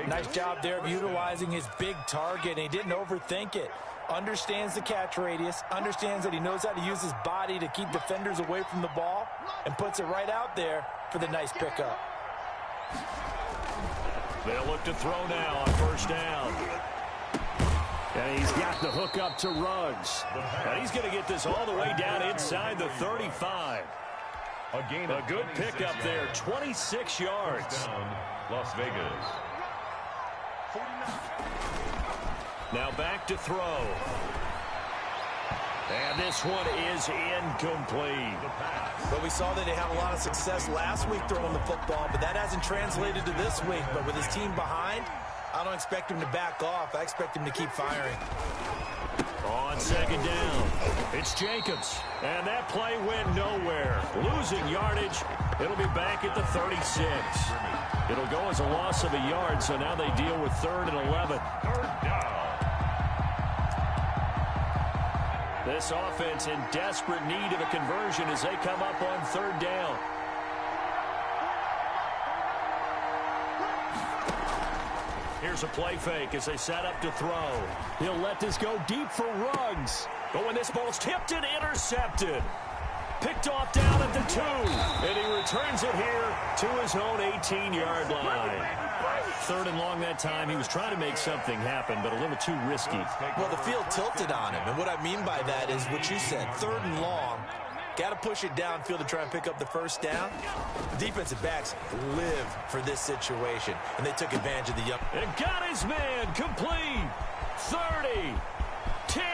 Nice job there of utilizing his big target, and he didn't overthink it. Understands the catch radius, understands that he knows how to use his body to keep defenders away from the ball, and puts it right out there for the nice pickup. They'll look to throw now on 1st down. And he's got the hook up to Ruggs. And he's going to get this all the way down inside the 35. A good pickup there, 26 yards. Las Vegas. Now back to throw. And this one is incomplete. But we saw that they had a lot of success last week throwing the football, but that hasn't translated to this week. But with his team behind, I don't expect him to back off. I expect him to keep firing. On 2nd down, it's Jacobs. And that play went nowhere. Losing yardage. It'll be back at the 36. It'll go as a loss of a yard, so now they deal with 3rd and 11. 3rd down. This offense in desperate need of a conversion as they come up on 3rd down. Here's a play fake as they set up to throw. He'll let this go deep for Ruggs. But when this ball's tipped and intercepted. Picked off down at the 2. And he returns it here to his own 18-yard line. 3rd and long that time. He was trying to make something happen, but a little too risky. Well, the field tilted on him. And what I mean by that is what you said. 3rd and long. Got to push it downfield to try and pick up the 1st down. The defensive backs live for this situation, and they took advantage of the young. And got his man complete. 30, 10,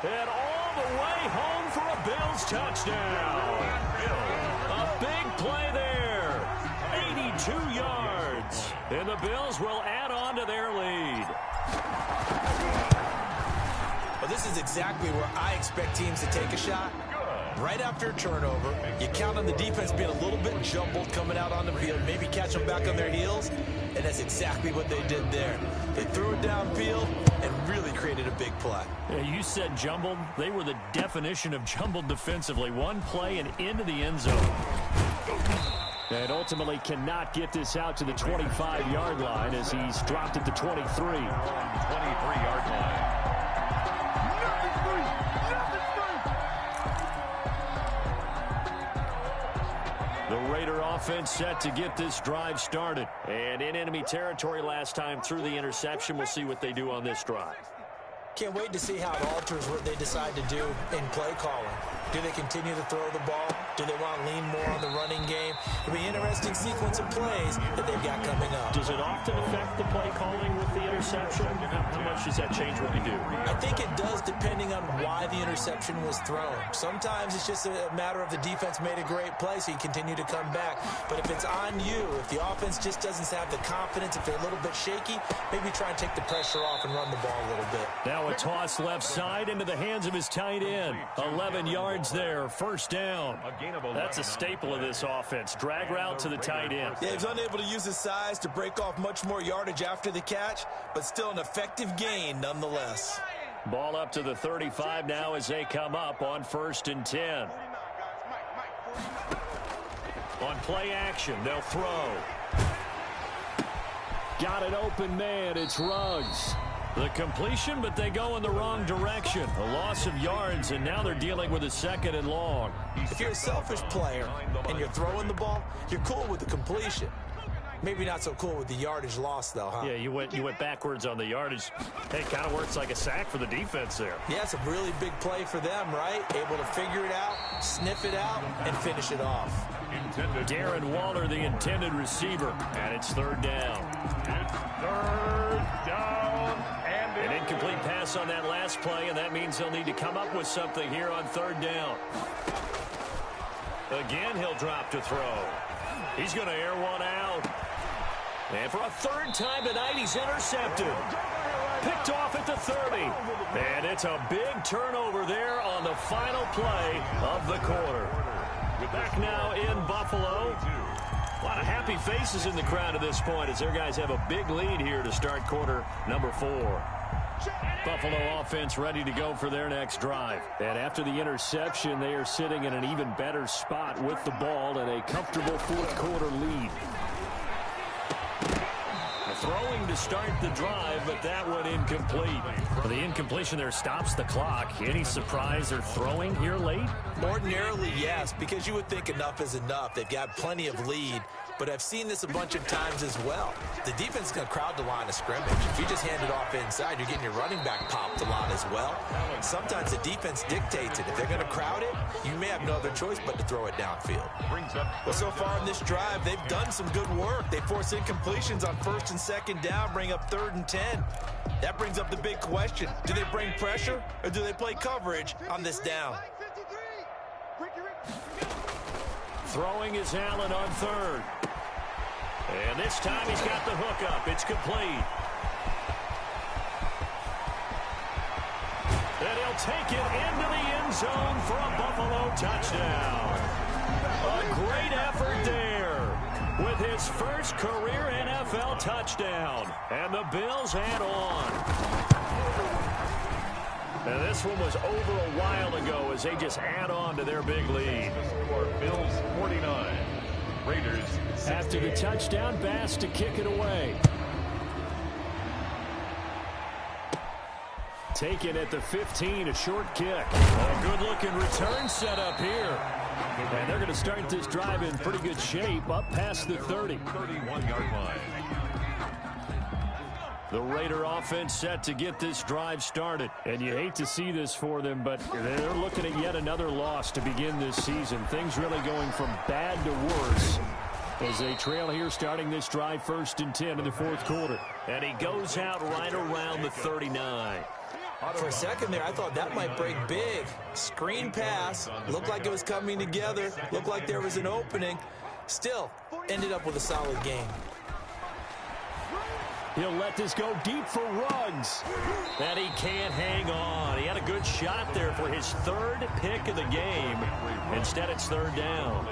and all the way home for a Bills touchdown. A big play there. 82 yards. And the Bills will add on to their lead. Well, this is exactly where I expect teams to take a shot. right after a turnover. You count on the defense being a little bit jumbled coming out on the field, maybe catch them back on their heels, and that's exactly what they did there. They threw it downfield and really created a big play. Yeah, you said jumbled. They were the definition of jumbled defensively. One play and into the end zone. And ultimately cannot get this out to the 25-yard line as he's dropped at the 23. 23-yard line. The Raider offense set to get this drive started. And in enemy territory last time through the interception. We'll see what they do on this drive. Can't wait to see how it alters what they decide to do in play calling. Do they continue to throw the ball? Do they want to lean more on the running game? It'll be an interesting sequence of plays that they've got coming up. Does it often affect the play calling with the interception? How much does that change what you do? I think it does depending on why the interception was thrown. Sometimes it's just a matter of the defense made a great play, so you continue to come back. But if it's on you, if the offense just doesn't have the confidence, if they're a little bit shaky, maybe try and take the pressure off and run the ball a little bit. Now a toss left side into the hands of his tight end. 11 yards there, first down. That's a staple of this offense. Drag route to the tight end. Yeah, he's unable to use his size to break off much more yardage after the catch, but still an effective gain nonetheless. Ball up to the 35 now as they come up on 1st and 10. On play action, they'll throw. Got an open man, it's Ruggs. The completion, but they go in the wrong direction. A loss of yards, and now they're dealing with a 2nd and long. If you're a selfish player and you're throwing the ball, you're cool with the completion. Maybe not so cool with the yardage loss, though, huh? Yeah, you went backwards on the yardage. Hey, kind of works like a sack for the defense there. Yeah, it's a really big play for them, right? Able to figure it out, sniff it out, and finish it off. Darren Waller, the intended receiver, and it's 3rd down. It's 3rd down. An incomplete pass on that last play, and that means they'll need to come up with something here on 3rd down. Again, he'll drop to throw. He's going to air one out. And for a 3rd time tonight, he's intercepted. Picked off at the 30. And it's a big turnover there on the final play of the quarter. Back now in Buffalo. A lot of happy faces in the crowd at this point as their guys have a big lead here to start quarter number 4. Buffalo offense ready to go for their next drive. And after the interception, they are sitting in an even better spot with the ball and a comfortable 4th quarter lead. Throwing to start the drive, but that one incomplete. The incompletion there stops the clock. Any surprise they're throwing here late? Ordinarily, yes, because you would think enough is enough. They've got plenty of lead, but I've seen this a bunch of times as well. The defense is going to crowd the line of scrimmage. If you just hand it off inside, you're getting your running back popped a lot as well. Sometimes the defense dictates it. If they're going to crowd it, you may have no other choice but to throw it downfield. Well, so far in this drive, they've done some good work. They force incompletions on 1st and 2nd down, bring up 3rd and 10. That brings up the big question. Do they bring pressure or do they play coverage on this down? Throwing is Allen on 3rd. And this time he's got the hook up. It's complete. And he'll take it into the end zone for a Buffalo touchdown. A great effort there with his first career NFL touchdown. And the Bills add on. And this one was over a while ago as they just add on to their big lead. Bills 49. Raiders 68. After the touchdown, Bass to kick it away. Taken at the 15, a short kick. A good-looking return set up here. And they're going to start this drive in pretty good shape, up past the 30. 31-yard line. The Raider offense set to get this drive started. And you hate to see this for them, but they're looking at yet another loss to begin this season. Things really going from bad to worse as they trail here starting this drive 1st and 10 in the 4th quarter. And he goes out right around the 39. For a second there, I thought that might break big. Screen pass. Looked like it was coming together. Looked like there was an opening. Still, ended up with a solid game. He'll let this go deep for Ruggs. And he can't hang on. He had a good shot there for his third pick of the game. Instead, it's third down.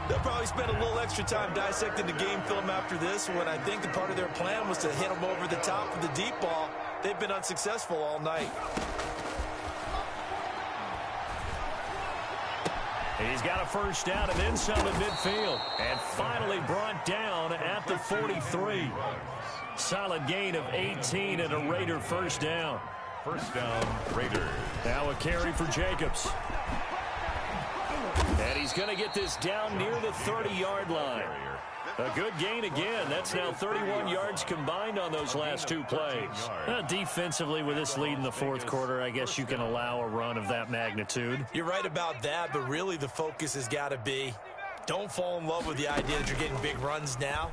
They'll probably spend a little extra time dissecting the game film after this when I think the part of their plan was to hit them over the top with the deep ball. They've been unsuccessful all night. He's got a first down and then some at midfield. And finally brought down at the 43. Solid gain of 18 and a Raider first down. First down, Raiders. Now a carry for Jacobs. And he's going to get this down near the 30-yard line. A good gain again. That's now 31 yards combined on those last two plays. Defensively, with this lead in the fourth quarter, I guess you can allow a run of that magnitude. You're right about that, but really the focus has got to be don't fall in love with the idea that you're getting big runs now.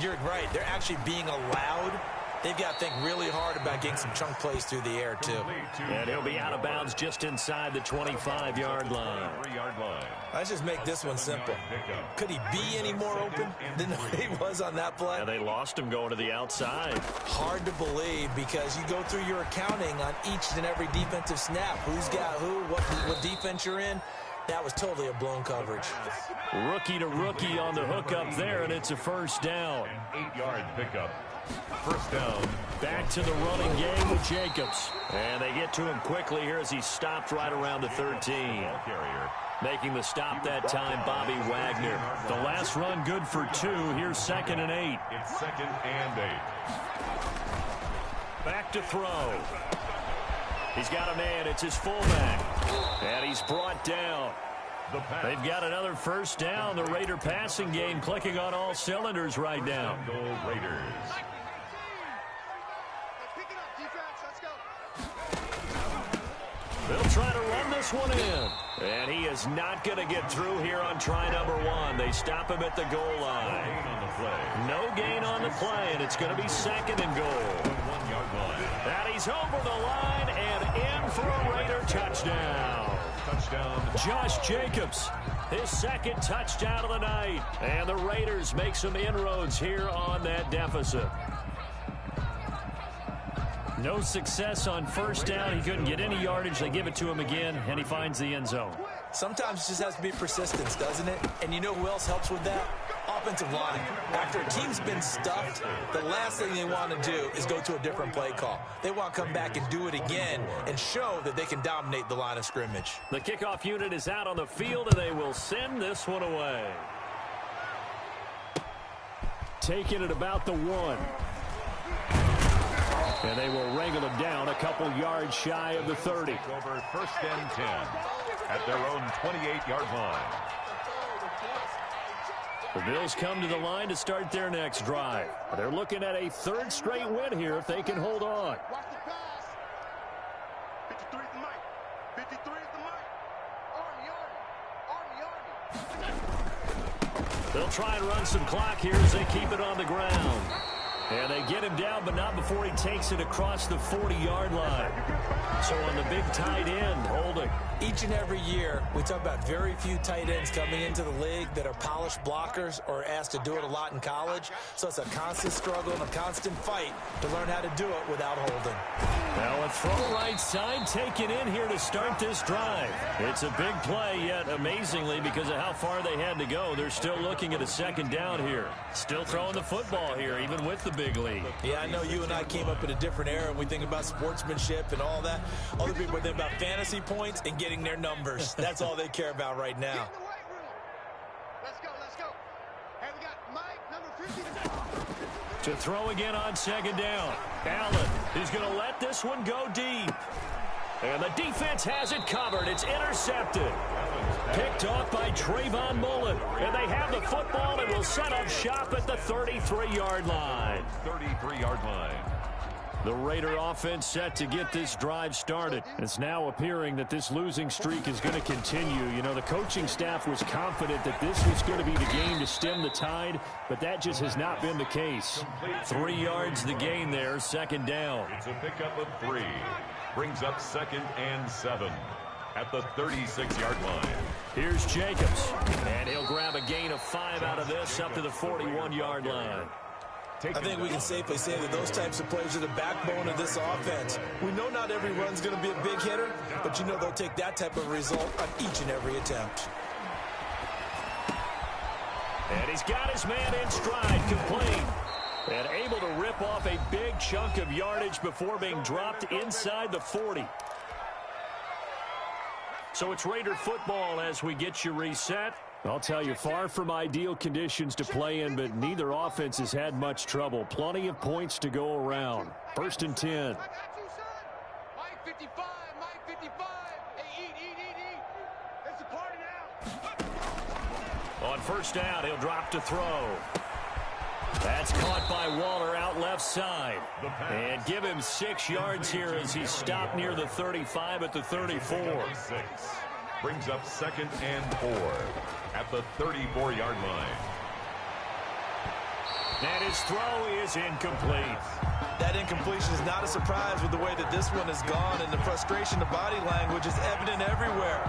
You're right. They're actually being allowed. They've got to think really hard about getting some chunk plays through the air, too. And he'll be out of bounds just inside the 25-yard line. Let's just make this one simple. Could he be any more open than he was on that play? Yeah, they lost him going to the outside. Hard to believe because you go through your accounting on each and every defensive snap. Who's got who, what defense you're in. That was totally a blown coverage. Rookie to rookie on the hook up there, and it's a first down. 8-yard pickup. First down. Back to the running game with Jacobs. And they get to him quickly here as he stopped right around the 13. Making the stop that time, Bobby Wagner. The last run good for 2. Here's 2nd and 8. It's 2nd and 8. Back to throw. He's got a man. It's his fullback. And he's brought down. They've got another first down. The Raider passing game clicking on all cylinders right now. Raiders. They'll try to run this one in. And he is not going to get through here on try number 1. They stop him at the goal line. No gain on the play, and it's going to be 2nd and goal. 1-yard line. And he's over the line and in for a Raider touchdown. Touchdown. Josh Jacobs, his 2nd touchdown of the night. And the Raiders make some inroads here on that deficit. No success on first down. He couldn't get any yardage. They give it to him again, and he finds the end zone. Sometimes it just has to be persistence, doesn't it? And you know who else helps with that? Offensive line. After a team's been stuffed, the last thing they want to do is go to a different play call. They want to come back and do it again and show that they can dominate the line of scrimmage. The kickoff unit is out on the field, and they will send this one away. Taking it about the 1. And they will wrangle him down a couple yards shy of the 30. Over 1st and 10 at their own 28-yard line. The Bills come to the line to start their next drive. They're looking at a 3rd straight win here if they can hold on. Watch the pass. 53 is the mic. 53 is the mic. Army. They'll try and run some clock here as they keep it on the ground. And they get him down, but not before he takes it across the 40-yard line. So on the big tight end, holding. Each and every year, we talk about very few tight ends coming into the league that are polished blockers or asked to do it a lot in college. So it's a constant struggle and a constant fight to learn how to do it without holding. Now a throw right side taken in here to start this drive. It's a big play, yet amazingly, because of how far they had to go, they're still looking at a 2nd down here. Still throwing the football here, even with the big lead. Yeah, I know you and I came up in a different era, and we think about sportsmanship and all that. Other people think about fantasy points and getting their numbers. That's all they care about right now. Let's go, let's go. Hey, we got Mike, number 50. To throw again on 2nd down. Allen is going to let this one go deep. And the defense has it covered. It's intercepted. Picked off by Trayvon Mullen. And they have the football and will set up shop at the 33-yard line. 33-yard line. The Raider offense set to get this drive started. It's now appearing that this losing streak is going to continue. You know, the coaching staff was confident that this was going to be the game to stem the tide, but that just has not been the case. 3 yards the gain there, 2nd down. It's a pickup of 3. Brings up 2nd and 7 at the 36-yard line. Here's Jacobs, and he'll grab a gain of 5 out of this up to the 41-yard line. I think we can safely say that those types of plays are the backbone of this offense. We know not every run's going to be a big hitter, but you know they'll take that type of result on each and every attempt. And he's got his man in stride, complete. And able to rip off a big chunk of yardage before being dropped inside the 40. So it's Raider football as we get you reset. I'll tell you, far from ideal conditions to play in, but neither offense has had much trouble. Plenty of points to go around. 1st and 10. I got you, son. Mike 55, Mike 55. Hey, eat. It's a party now. On 1st down, he'll drop to throw. That's caught by Waller out left side. And give him 6 yards here as he's stopped near the 35 at the 34. Brings up 2nd and 4 at the 34-yard line. And his throw is incomplete. That incompletion is not a surprise with the way that this one has gone, and the frustration, the body language is evident everywhere.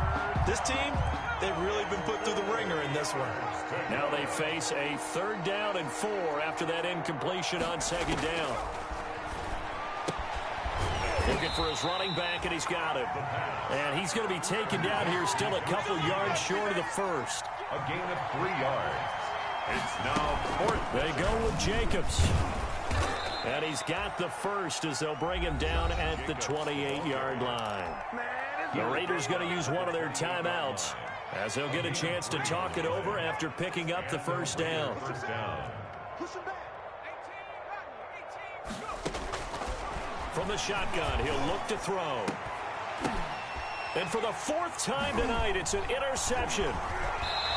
This team, they've really been put through the ringer in this one. Now they face a 3rd down and 4 after that incompletion on 2nd down. Looking for his running back, and he's got him. And he's going to be taken down here still a couple yards short of the 1st. A gain of 3 yards. It's now 4th. They go with Jacobs. And he's got the 1st as they'll bring him down at the 28-yard line. The Raiders going to use one of their timeouts as they'll get a chance to talk it over after picking up the 1st down. From the shotgun, he'll look to throw. And for the 4th time tonight, it's an interception.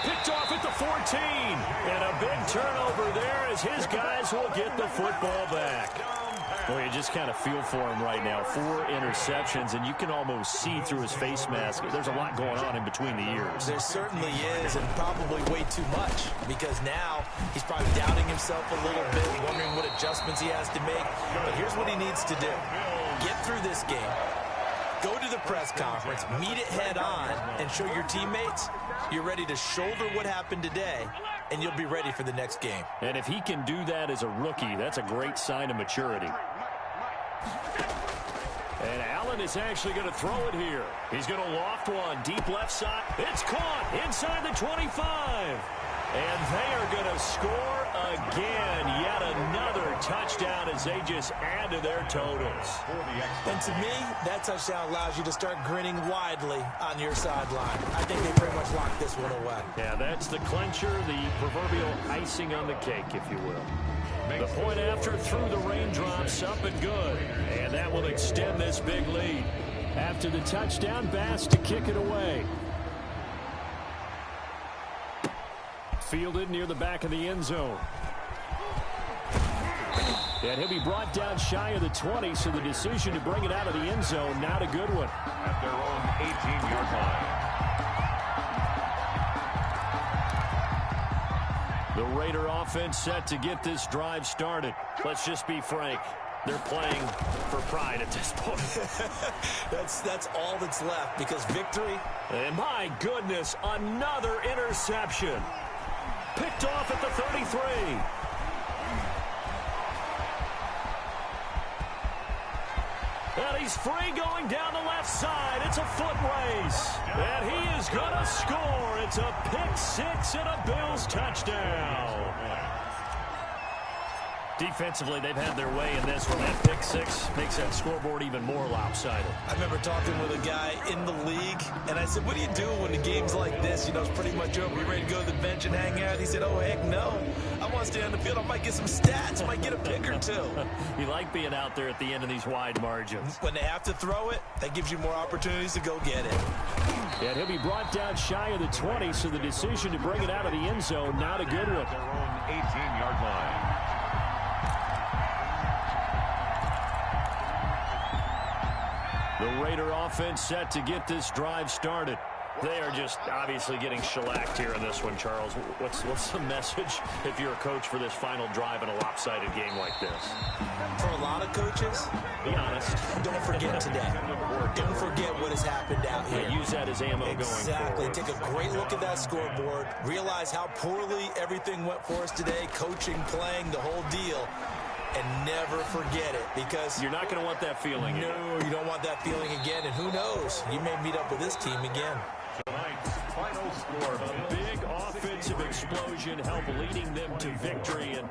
Picked off at the 14. And a big turnover there as his guys will get the football back. Well, you just kind of feel for him right now. 4 interceptions, and you can almost see through his face mask. There's a lot going on in between the ears. There certainly is, and probably way too much, because now he's probably doubting himself a little bit, wondering what adjustments he has to make. But here's what he needs to do. Get through this game. Go to the press conference, meet it head on, and show your teammates you're ready to shoulder what happened today, and you'll be ready for the next game. And if he can do that as a rookie, that's a great sign of maturity. And Allen is actually going to throw it here. He's going to loft one deep left side. It's caught inside the 25. And they are going to score again. Yet another touchdown as they just add to their totals. And to me, that touchdown allows you to start grinning widely on your sideline. I think they pretty much locked this one away. Yeah, that's the clincher, the proverbial icing on the cake, if you will. The point after through the raindrops, up and good. And that will extend this big lead. After the touchdown, Bass to kick it away. Fielded near the back of the end zone. And he'll be brought down shy of the 20, so the decision to bring it out of the end zone, not a good one. At their own 18-yard line. The Raider offense set to get this drive started. Let's just be frank. They're playing for pride at this point. That's all that's left, because victory. And my goodness, another interception. Picked off at the 33. And he's free going down the left side. It's a foot race. And he is going to score. It's a pick-6 and a Bills touchdown. Defensively, they've had their way in this one. That pick-6 makes that scoreboard even more lopsided. I remember talking with a guy in the league, and I said, what do you do when the game's like this? You know, it's pretty much over. You ready to go to the bench and hang out? He said, oh, heck no. I want to stay on the field. I might get some stats. I might get a pick or two. You like being out there at the end of these wide margins. When they have to throw it, that gives you more opportunities to go get it. And he'll be brought down shy of the 20, so the decision to bring it out of the end zone, not a good one. At their own 18-yard line. The Raider offense set to get this drive started. They are just obviously getting shellacked here in this one, Charles. What's the message if you're a coach for this final drive in a lopsided game like this? For a lot of coaches, coaches, be honest. Don't forget today. Don't forget what has happened out here. Use that as ammo exactly. going forward. Take a great look at that scoreboard. Realize how poorly everything went for us today, coaching, playing, the whole deal. And never forget it, because you're not going to want that feeling. No, you don't want that feeling again. And who knows? You may meet up with this team again. Tonight's final score. A big offensive explosion helped leading them to victory. And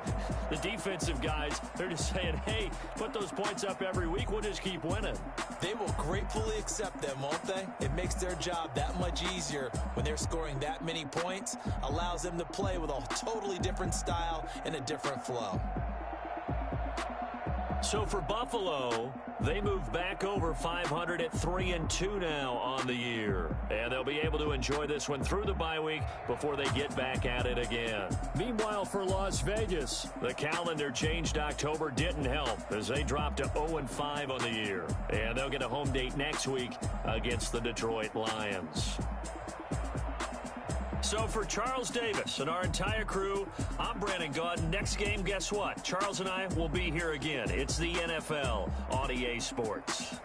the defensive guys, they're just saying, hey, put those points up every week. We'll just keep winning. They will gratefully accept them, won't they? It makes their job that much easier when they're scoring that many points. Allows them to play with a totally different style and a different flow. So for Buffalo, they move back over 500 at 3-2 now on the year. And they'll be able to enjoy this one through the bye week before they get back at it again. Meanwhile, for Las Vegas, the calendar changed October didn't help as they dropped to 0-5 on the year. And they'll get a home date next week against the Detroit Lions. So for Charles Davis and our entire crew, I'm Brandon Gaudin. Next game, guess what? Charles and I will be here again. It's the NFL on EA Sports.